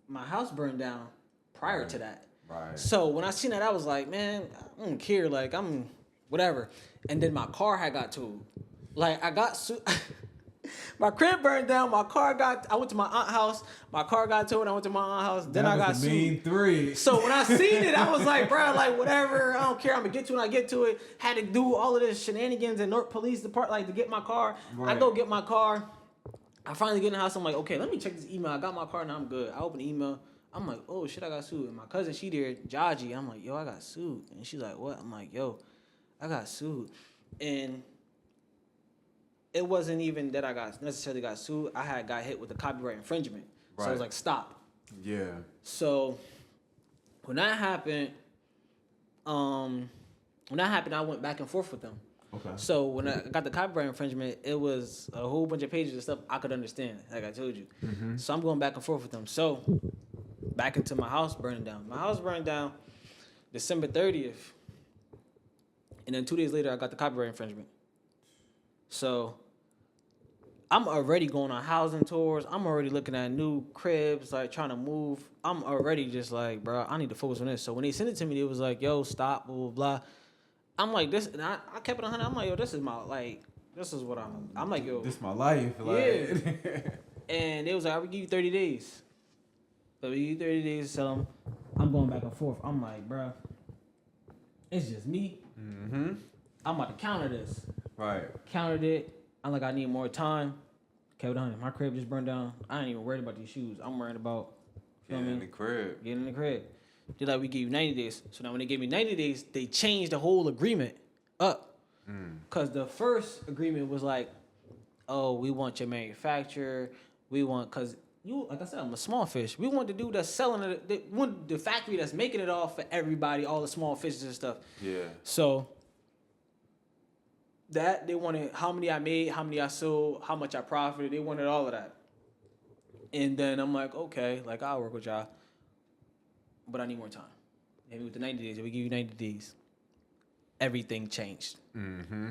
my house burned down prior to that. Right. So when I seen that, I was like, man, I don't care. Like, I'm whatever. And then my car had got towed. Like, I got sued. My crib burned down. I went to my aunt's house. My car got towed. I went to my aunt's house. Then I got sued. Mean three. So when I seen it, I was like, bro, like whatever. I don't care. I'm gonna get to it when I get to it. Had to do all of this shenanigans in North Police Department, like to get my car. Right. I go get my car. I finally get in the house. I'm like, okay, let me check this email. I got my car now. I'm good. I open the email. I'm like, oh shit, I got sued. And my cousin, she there, Jaji. I'm like, yo, I got sued. And she's like, what? I'm like, yo, I got sued. And it wasn't even that I necessarily got sued. I got hit with a copyright infringement. Right. So I was like, stop. Yeah. So when that happened, I went back and forth with them. Okay. So when I got the copyright infringement, it was a whole bunch of pages of stuff I could understand, like I told you. Mm-hmm. So I'm going back and forth with them. So back into my house burning down. My house burned down December 30th. And then 2 days later, I got the copyright infringement. So I'm already going on housing tours. I'm already looking at new cribs, like trying to move. I'm already just like, bro, I need to focus on this. So when they sent it to me, it was like, yo, stop, blah, blah, blah. I'm like, this, and I kept it 100. I'm like, yo, this is what I'm like, yo. This is my life. Yeah. Like. And it was like, I would give you 30 days. So we give you 30 days to sell them. I'm going back and forth. I'm like, bro, it's just me. Mm-hmm. I'm about to counter this. Right. Countered it. I'm like, I need more time. Kept it 100. My crib just burned down. I ain't even worried about these shoes. I'm worried about getting in the crib. Getting in the crib. They're like, we give you 90 days. So now when they gave me 90 days, they changed the whole agreement up. Because the first agreement was like, oh, we want your manufacturer. Because like I said, I'm a small fish. We want the dude that's selling it. We want the factory that's making it all for everybody, all the small fishes and stuff. Yeah. So that they wanted how many I made, how many I sold, how much I profited. They wanted all of that. And then I'm like, okay, like I'll work with y'all, but I need more time. Maybe with the 90 days, if we give you 90 days, everything changed. Mm-hmm.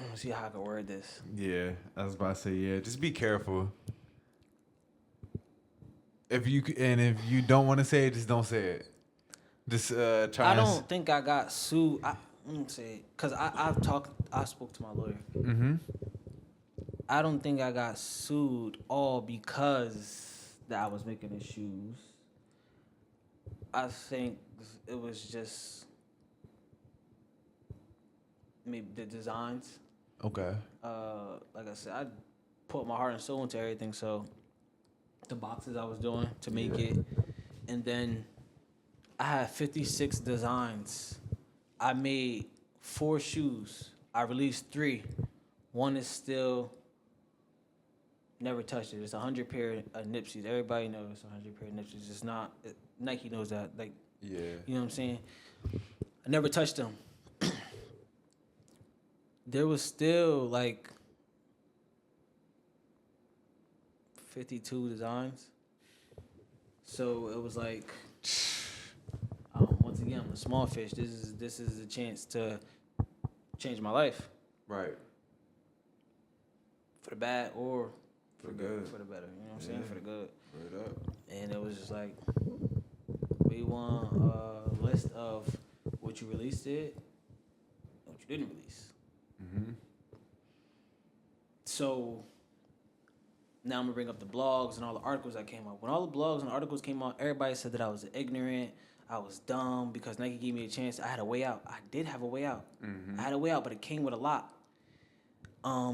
Let's see how I can word this. Yeah, I was about to say, yeah, just be careful. If you don't want to say it, just don't say it. Just try. I don't think I got sued. Let me say it, cause I spoke to my lawyer. Mm-hmm. I don't think I got sued all because that I was making the shoes. I think it was just maybe the designs. Okay. Like I said, I put my heart and soul into everything. So the boxes I was doing to make it, and then I had 56 designs. I made 4 shoes. I released 3. One is still never touched it. It's 100 pair of Nipseys. Everybody knows it's 100 pair of Nipseys. It's not Nike knows that. Like, yeah, you know what I'm saying? I never touched them. There was still like 52 designs. So it was like, once again, I'm a small fish. This is a chance to change my life. right. For the bad or For good. For the better. You know what I'm saying? For the good. Word up. And it was just like, we want a list of what you released it and what you didn't release. Mm-hmm. So now I'm gonna bring up the blogs and all the articles that came out. When all the blogs and articles came out, everybody said that I was ignorant, I was dumb because Nike gave me a chance. I had a way out. I did have a way out. Mm-hmm. I had a way out, but it came with a lot. I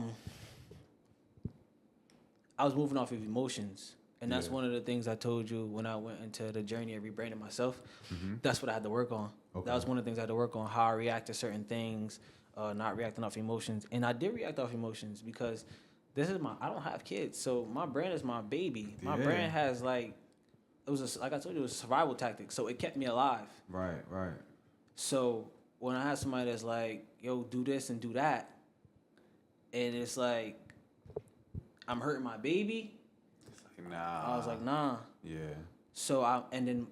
was moving off of emotions. And that's one of the things I told you when I went into the journey of rebranding myself. Mm-hmm. That's what I had to work on. Okay. That was one of the things I had to work on, how I react to certain things, not reacting off emotions. And I did react off emotions because I don't have kids. So my brand is my baby. My brand has like I told you, it was a survival tactic. So it kept me alive. Right. So when I had somebody that's like, yo, do this and do that, and it's like, I'm hurting my baby. Nah. I was like, nah. Yeah. So and then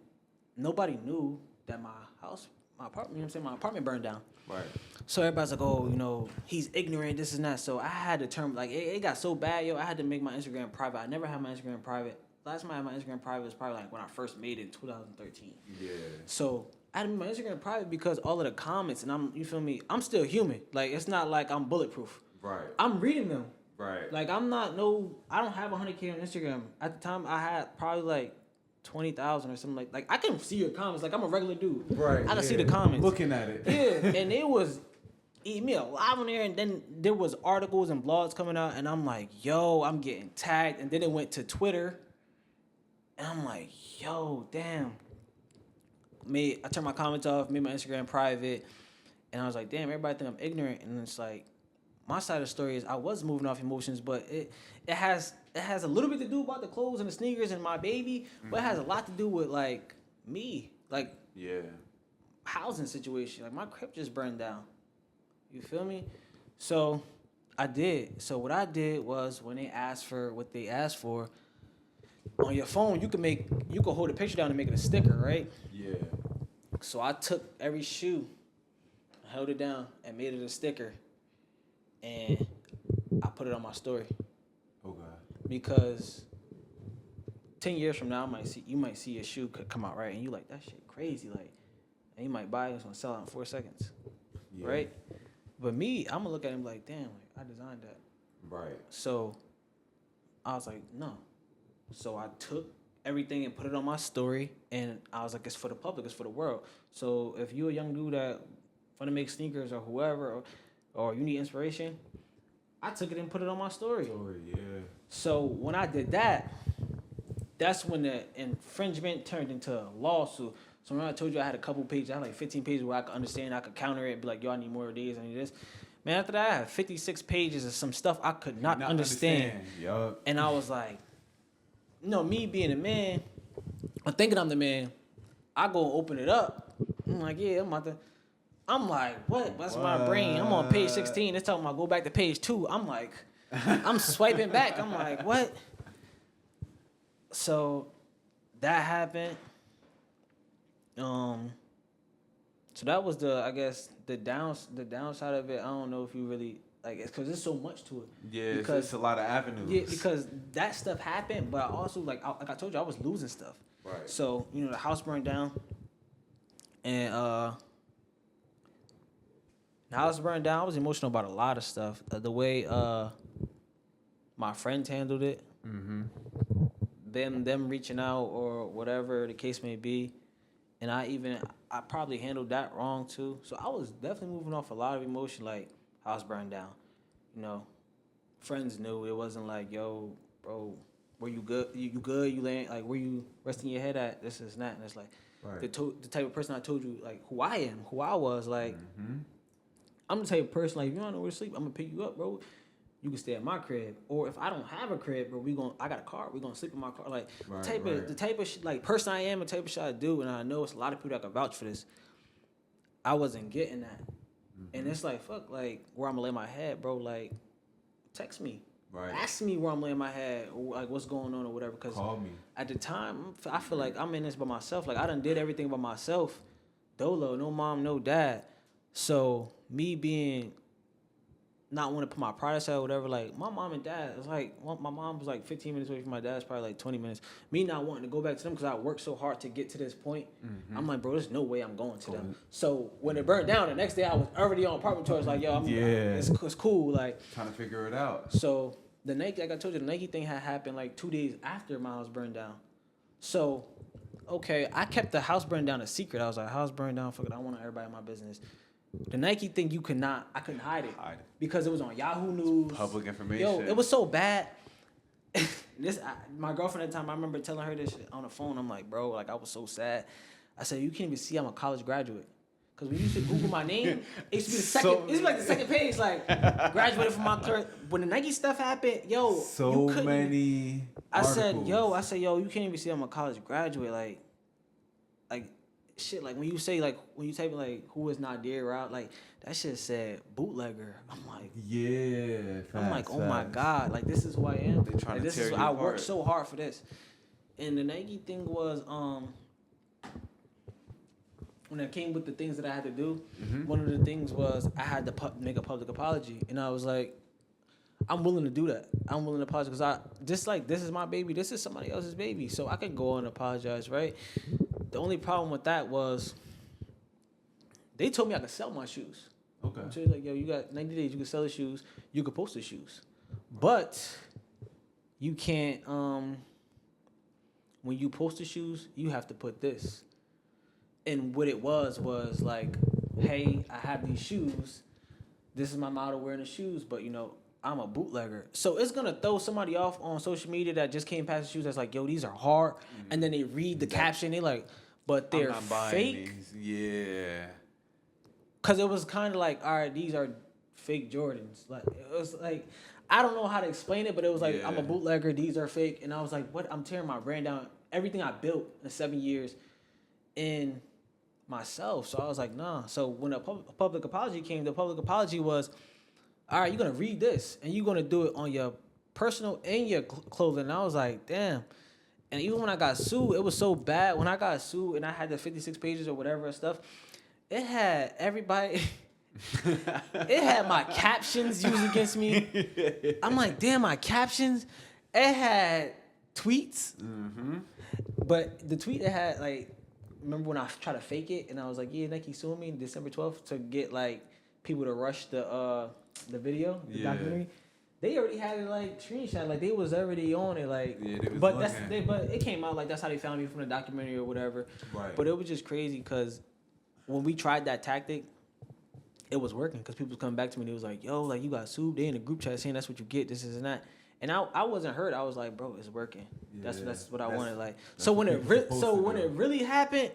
nobody knew that my apartment, you know what I'm saying? My apartment burned down. Right. So everybody's like, oh, he's ignorant, this and that. So I had to turn, like, it got so bad, I had to make my Instagram private. I never had my Instagram private. Last time I had my Instagram private was probably like when I first made it in 2013. Yeah. So I had to make my Instagram private because all of the comments, and you feel me? I'm still human. Like, it's not like I'm bulletproof. Right. I'm reading them. Right. Like, I don't have 100K on Instagram. At the time, I had probably like 20,000 or something like I can see your comments. Like, I'm a regular dude. Right. I can see the comments. I'm looking at it. Yeah, and it was eating me alive on there. And then there was articles and blogs coming out, and I'm like, yo, I'm getting tagged. And then it went to Twitter, and I'm like, yo, damn. I turned my comments off, made my Instagram private, and I was like, damn, everybody think I'm ignorant. And it's like, my side of the story is I was moving off emotions, but it has a little bit to do about the clothes and the sneakers and my baby, but it has a lot to do with like me, like housing situation. Like, my crib just burned down. You feel me? So I did. So what I did was, when they asked for what they asked for, on your phone you can hold a picture down and make it a sticker, right? Yeah. So I took every shoe, held it down, and made it a sticker. And I put it on my story. Okay. Because 10 years from now, you might see a shoe come out, right? And you like, that shit crazy, like, and you might buy it, it's gonna sell out in 4 seconds, right? But me, I'm gonna look at him like, damn, like, I designed that. Right. So I was like, no. So I took everything and put it on my story, and I was like, it's for the public, it's for the world. So if you're a young dude that want to make sneakers or whoever, or you need inspiration, I took it and put it on my story. So when I did that, that's when the infringement turned into a lawsuit. So when I told you I had a couple pages, I had like 15 pages where I could understand, I could counter it, be like, yo, I need more of these, I need this. Man, after that, I had 56 pages of some stuff I could not understand. Yup. And I was like, you know, me being a man, I'm thinking I'm the man, I go open it up. I'm like, yeah, I'm like, what? That's my brain. I'm on page 16. It's talking about go back to page 2. I'm like, I'm swiping back. I'm like, what? So that happened. So that was I guess the downside of it. I don't know if you really like it because there's so much to it. Yeah, because it's a lot of avenues. Yeah, because that stuff happened, but I also like I told you I was losing stuff. Right. So you know the house burned down, and the house burned down. I was emotional about a lot of stuff. The way my friends handled it, them reaching out or whatever the case may be. And I probably handled that wrong too. So I was definitely moving off a lot of emotion, like house burned down. You know, friends knew it wasn't like, yo, bro, were you good? You good? You laying like where you resting your head at? This is that. And it's like the type of person I told you, like who I am, who I was. Like I'm the type of person like if you don't know where to sleep, I'm gonna pick you up, bro. You can stay at my crib, or if I don't have a crib, bro, I got a car. We gonna sleep in my car. Like the type of shit, like person I am, the type of shit I do, and I know it's a lot of people that can vouch for this. I wasn't getting that, and it's like fuck, like where I'm gonna lay my head, bro. Like text me, ask me where I'm laying my head, or like what's going on or whatever. Cause call me. At the time, I feel like I'm in this by myself. Like I done did everything by myself, dolo, no mom, no dad. So me being not want to put my pride aside or whatever, like my mom and dad, it's like my mom was like 15 minutes away from my dad's probably like 20 minutes. Me not wanting to go back to them because I worked so hard to get to this point. I'm like, bro, there's no way I'm going to them. So when it burned down, the next day I was already on apartment tours. Like, yo, it's cool. Like trying to figure it out. So the Nike, like I told you, the Nike thing had happened like 2 days after my house burned down. So, okay, I kept the house burned down a secret. I was like, house burned down, fuck it, I don't want everybody in my business. The Nike thing, I couldn't hide it because it was on Yahoo News. Public information. Yo, it was so bad. My girlfriend at the time, I remember telling her this shit on the phone. I'm like, bro, like I was so sad. I said, you can't even see I'm a college graduate. Because when you used to Google my name, it used to be the second. It used to be like the second page, like graduated from my third. When the Nike stuff happened, yo, so many. I said, yo, you can't even see I'm a college graduate, like. Shit, like when you say like when you type like who is Nadir out, like that shit said bootlegger. I'm like, yeah. I'm like, oh my god, like this is who I am. They trying like, to tear you I apart. worked so hard for this. And the Nike thing was when it came with the things that I had to do, one of the things was I had to make a public apology, and I was like, I'm willing to do that. I'm willing to apologize because I just like this is my baby. This is somebody else's baby, so I could go and apologize, right? The only problem with that was they told me I could sell my shoes. Okay. So they're like, yo, you got 90 days. You can sell the shoes. You can post the shoes. But you can't, when you post the shoes, you have to put this. And what it was like, hey, I have these shoes. This is my model wearing the shoes. But, you know, I'm a bootlegger. So it's going to throw somebody off on social media that just came past the shoes that's like, yo, these are hard. And then they read the caption. They like, but they're fake. Yeah. Because it was kind of like, all right, these are fake Jordans. Like it was like, I don't know how to explain it, but it was like, I'm a bootlegger. These are fake. And I was like, what? I'm tearing my brand down. Everything I built in 7 years in myself. So I was like, nah. So when a public apology came, the public apology was, all right, you're going to read this. And you're going to do it on your personal and your clothing. And I was like, damn. And even when I got sued, it was so bad. When I got sued and I had the 56 pages or whatever and stuff, it had everybody. It had my captions used against me. I'm like, damn, my captions. It had tweets. But the tweet it had, like, remember when I tried to fake it and I was like, yeah, Nike sued me December 12th to get, like, people to rush the video, the documentary. They already had it like screenshot, like they was already on it, like. Yeah, they was but but it came out like that's how they found me from the documentary or whatever. Right. But it was just crazy because when we tried that tactic, it was working because people was coming back to me and it was like, yo, like you got sued. They in the group chat saying that's what you get, this is and that. And I wasn't hurt. I was like, bro, it's working. Yeah, that's what I wanted. Like so when it really happened,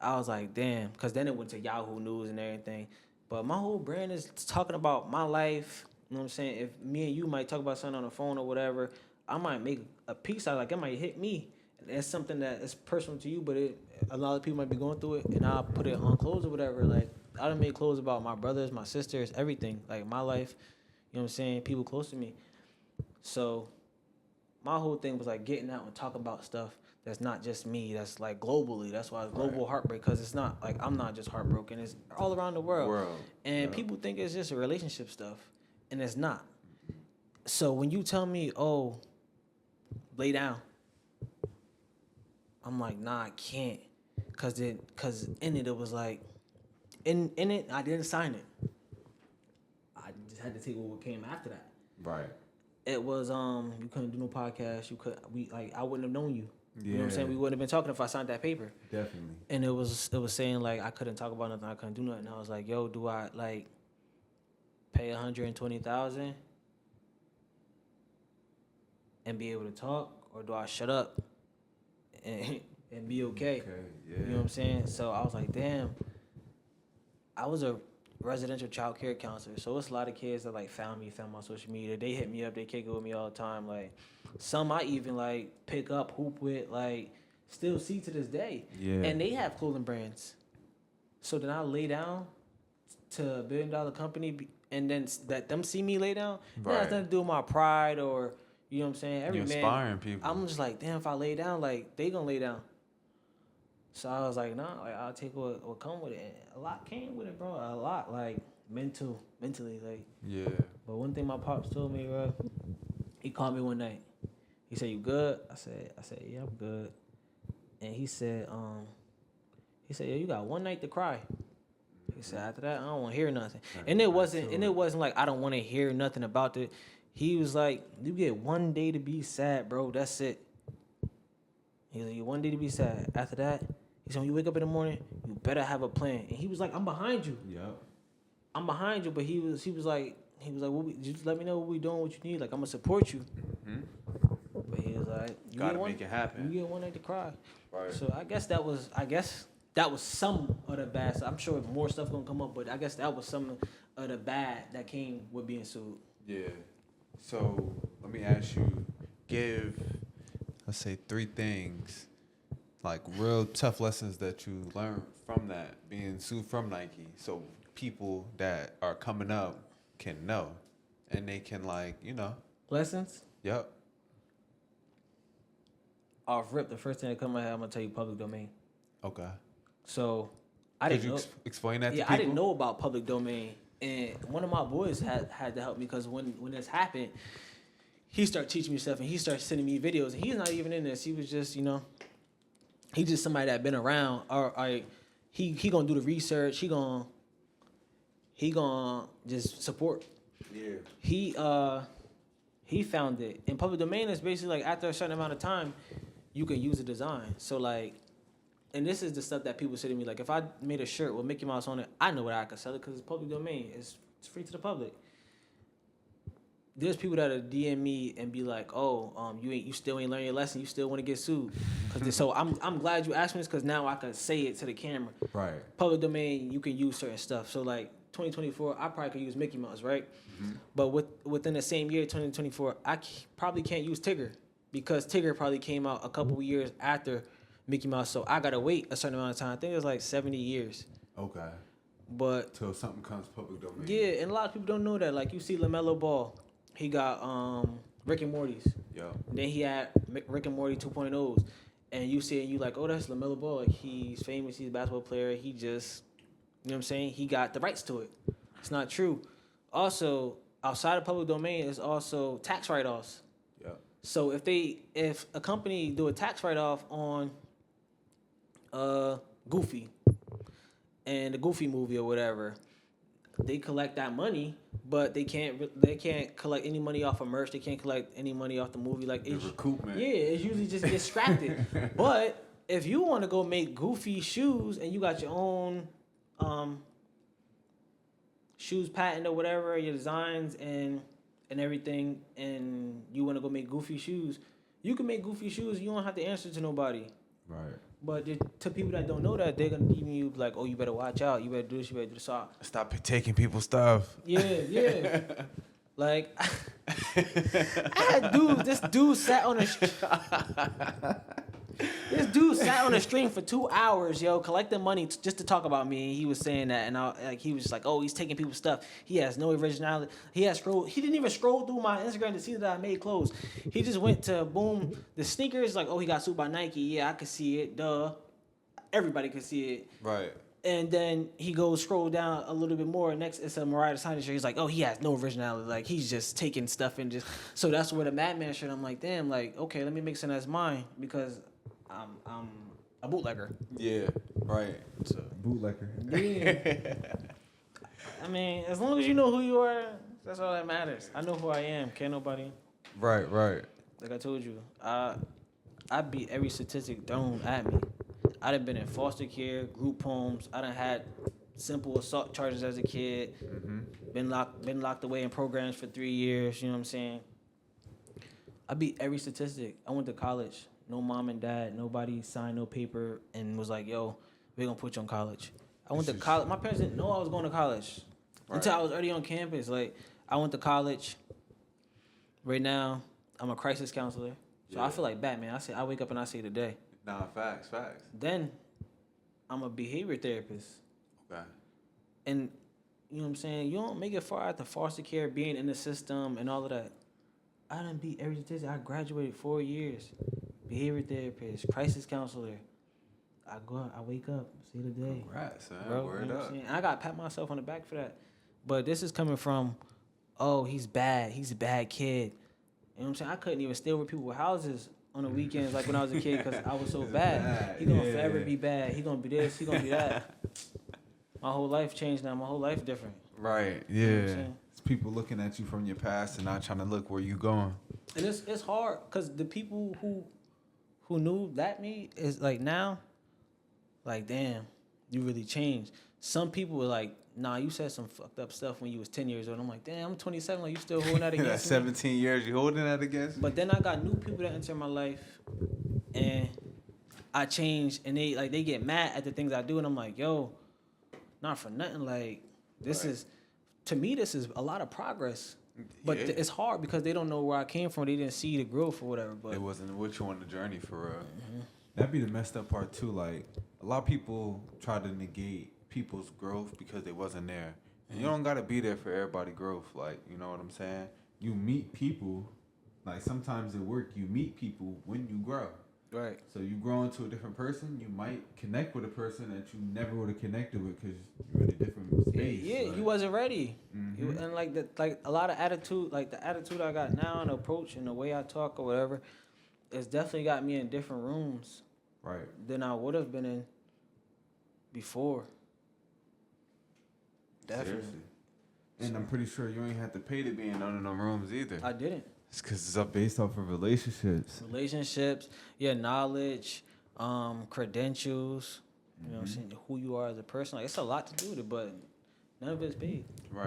I was like, damn, because then it went to Yahoo News and everything. But my whole brand is talking about my life. You know what I'm saying? If me and you might talk about something on the phone or whatever, I might make a piece out. Like it might hit me. And it's something that is personal to you, but a lot of people might be going through it, and I'll put it on clothes or whatever. Like I done made clothes about my brothers, my sisters, everything. Like my life. You know what I'm saying? People close to me. So my whole thing was like getting out and talking about stuff that's not just me. That's like globally. That's why it's Global HeartBreak, because it's not like I'm not just heartbroken. It's all around the world. And people think it's just a relationship stuff, and it's not. So when you tell me, oh, lay down, I'm like, nah, I can't, cause in it was like, in it I didn't sign it. I just had to take what came after that. Right. It was you couldn't do no podcast. I wouldn't have known you. You know what I'm saying? We wouldn't have been talking if I signed that paper. Definitely. And it was saying like I couldn't talk about nothing. I couldn't do nothing. I was like, yo, do I like pay $120,000 and be able to talk, or do I shut up and be okay? Yeah. You know what I'm saying? So I was like, damn. I was a residential child care counselor, so it's a lot of kids that like found my social media. They hit me up, they kick it with me all the time. Like some I even like pick up, hoop with, like still see to this day. Yeah. And they have clothing brands. So then I lay down to $1 billion company, and then that them see me lay down. Right. That has nothing to do with my pride or, you know what I'm saying? You're inspiring people. I'm just like, damn, if I lay down, like they gonna lay down. So I was like, nah, like, I'll take what come with it. And a lot came with it, bro. A lot, like mentally, like. Yeah. But one thing my pops told me, bro, he called me one night. He said, "You good?" I said, "Yeah, I'm good." And he said, "Yo, you got one night to cry." He said, "After that, I don't want to hear nothing." And it wasn't like I don't want to hear nothing about it. He was like, "You get one day to be sad, bro. That's it." He was like, "You one day to be sad. After that." He said, when you wake up in the morning, you better have a plan. And he was like, I'm behind you. Yep. I'm behind you. But he was like, just let me know what we doing, what you need. Like, I'm going to support you. Mm-hmm. But he was like, you gotta make it happen. You get one night to cry. Right. So I guess that was some of the bad stuff. I'm sure more stuff going to come up, but I guess that was some of the bad that came with being sued. Yeah. So let me ask you, let's say 3 things, like real tough lessons that you learned from that, being sued from Nike, so people that are coming up can know, and they can Lessons? Yep. Off rip, the first thing that come to my head, I'm going to tell you public domain. Okay. So I didn't know. Explain that to people? Yeah, I didn't know about public domain. And one of my boys had to help me, because when this happened, he started teaching me stuff, and he started sending me videos. And he's not even in this. He was just, he's just somebody that been around. Or he gonna do the research. He gonna just support. Yeah. He found it. And public domain is basically like after a certain amount of time, you can use a design. So like, and this is the stuff that people say to me, like if I made a shirt with Mickey Mouse on it, I know what I could sell it because it's public domain. It's free to the public. There's people that'll DM me and be like, "Oh, you still ain't learned your lesson. You still want to get sued." So I'm glad you asked me this, because now I can say it to the camera. Right. Public domain, you can use certain stuff. So like 2024, I probably could use Mickey Mouse, right? Mm-hmm. But within the same year, 2024, I probably can't use Tigger, because Tigger probably came out a couple years after Mickey Mouse. So I gotta wait a certain amount of time. I think it was like 70 years. Okay. But till something comes public domain. Yeah, and a lot of people don't know that. Like you see LaMelo Ball. He got Rick and Morty's. Yeah. Then he had Rick and Morty 2.0s. And you see, and you like, oh, that's LaMelo Ball. Like, he's famous. He's a basketball player. He just, you know what I'm saying? He got the rights to it. It's not true. Also, outside of public domain is also tax write-offs. Yeah. So if a company do a tax write-off on Goofy and the Goofy movie or whatever, they collect that money. But they can't collect any money off of merch. They can't collect any money off the movie. Like the recoupment. Yeah, it usually just gets scrapped. But if you want to go make Goofy shoes and you got your own shoes patent or whatever, your designs and everything, and you want to go make Goofy shoes, you can make Goofy shoes. You don't have to answer to nobody. Right. But to people that don't know that, they're gonna deem you like, oh, you better watch out. You better do this. You better do this. So Stop taking people's stuff. yeah. Like, I had dudes. This dude sat on a string for 2 hours, yo, collecting money just to talk about me. And he was saying that, and he was just like, oh, he's taking people's stuff. He has no originality. He didn't even scroll through my Instagram to see that I made clothes. He just went to boom the sneakers. Like, oh, he got sued by Nike. Yeah, I could see it. Duh, everybody could see it. Right. And then he goes scroll down a little bit more. Next, it's a Mariah Signing shirt. He's like, oh, he has no originality. Like, he's just taking stuff and just. So that's where the Madman shirt. I'm like, damn. Like, okay, let me make something that's mine because I'm a bootlegger. Yeah. Right. So. Bootlegger. Yeah. I mean, as long as you know who you are, that's all that matters. I know who I am. Can't nobody. Right. Like I told you, I beat every statistic thrown at me. I done been in foster care, group homes. I done had simple assault charges as a kid. Mm-hmm. Been locked away in programs for 3 years. You know what I'm saying? I beat every statistic. I went to college. No mom and dad. Nobody signed no paper and was like, "Yo, we're gonna put you on college." I went to college. My parents didn't know I was going to college until I was already on campus. Like, I went to college. Right now, I'm a crisis counselor. So I feel like Batman. I wake up and I say today. Nah, facts. Then I'm a behavior therapist. Okay. And you know what I'm saying? You don't make it far out the foster care, being in the system and all of that. I done beat every statistic. I graduated 4 years. Behavior therapist, crisis counselor. I go out, I wake up, see the day. Congrats, man. Bro, Word you know up. I got to pat myself on the back for that. But this is coming from, oh, he's bad. He's a bad kid. You know what I'm saying? I couldn't even stay over people's houses on the weekends like when I was a kid because I was so bad. He gonna forever be bad. He gonna be this. He gonna be that. My whole life changed now. My whole life different. Right. Yeah. You know what I'm saying? It's people looking at you from your past and not trying to look where you going. And it's hard because the people who knew that me is like now, like, damn, you really changed. Some people were like, nah, you said some fucked up stuff when you was 10 years old. I'm like, damn, I'm 27. Like, you still holding that against That's me? 17 years. You holding that against me? But then I got new people that enter my life, and I change, and they get mad at the things I do, and I'm like, yo, not for nothing. Like, this is, to me, this is a lot of progress. But it's hard because they don't know where I came from. They didn't see the growth or whatever. But it wasn't with you on the journey for real. Mm-hmm. That'd be the messed up part too. Like, a lot of people try to negate people's growth because they wasn't there. And you don't gotta be there for everybody growth. Like, you know what I'm saying? You meet people. Like, sometimes at work, you meet people when you grow. Right. So you grow into a different person. You might connect with a person that you never would have connected with because you're in a different space. Yeah, like, you wasn't ready. Mm-hmm. And like a lot of attitude, like the attitude I got now and the approach and the way I talk or whatever, it's definitely got me in different rooms. Right. Than I would have been in before. Definitely. Seriously. And I'm pretty sure you ain't have to pay to be in none of them rooms either. I didn't. It's because it's up Based off of relationships. Relationships, your knowledge, credentials, you know what I'm saying, who you are as a person. Like, it's a lot to do with it, but none of it's paid. Right.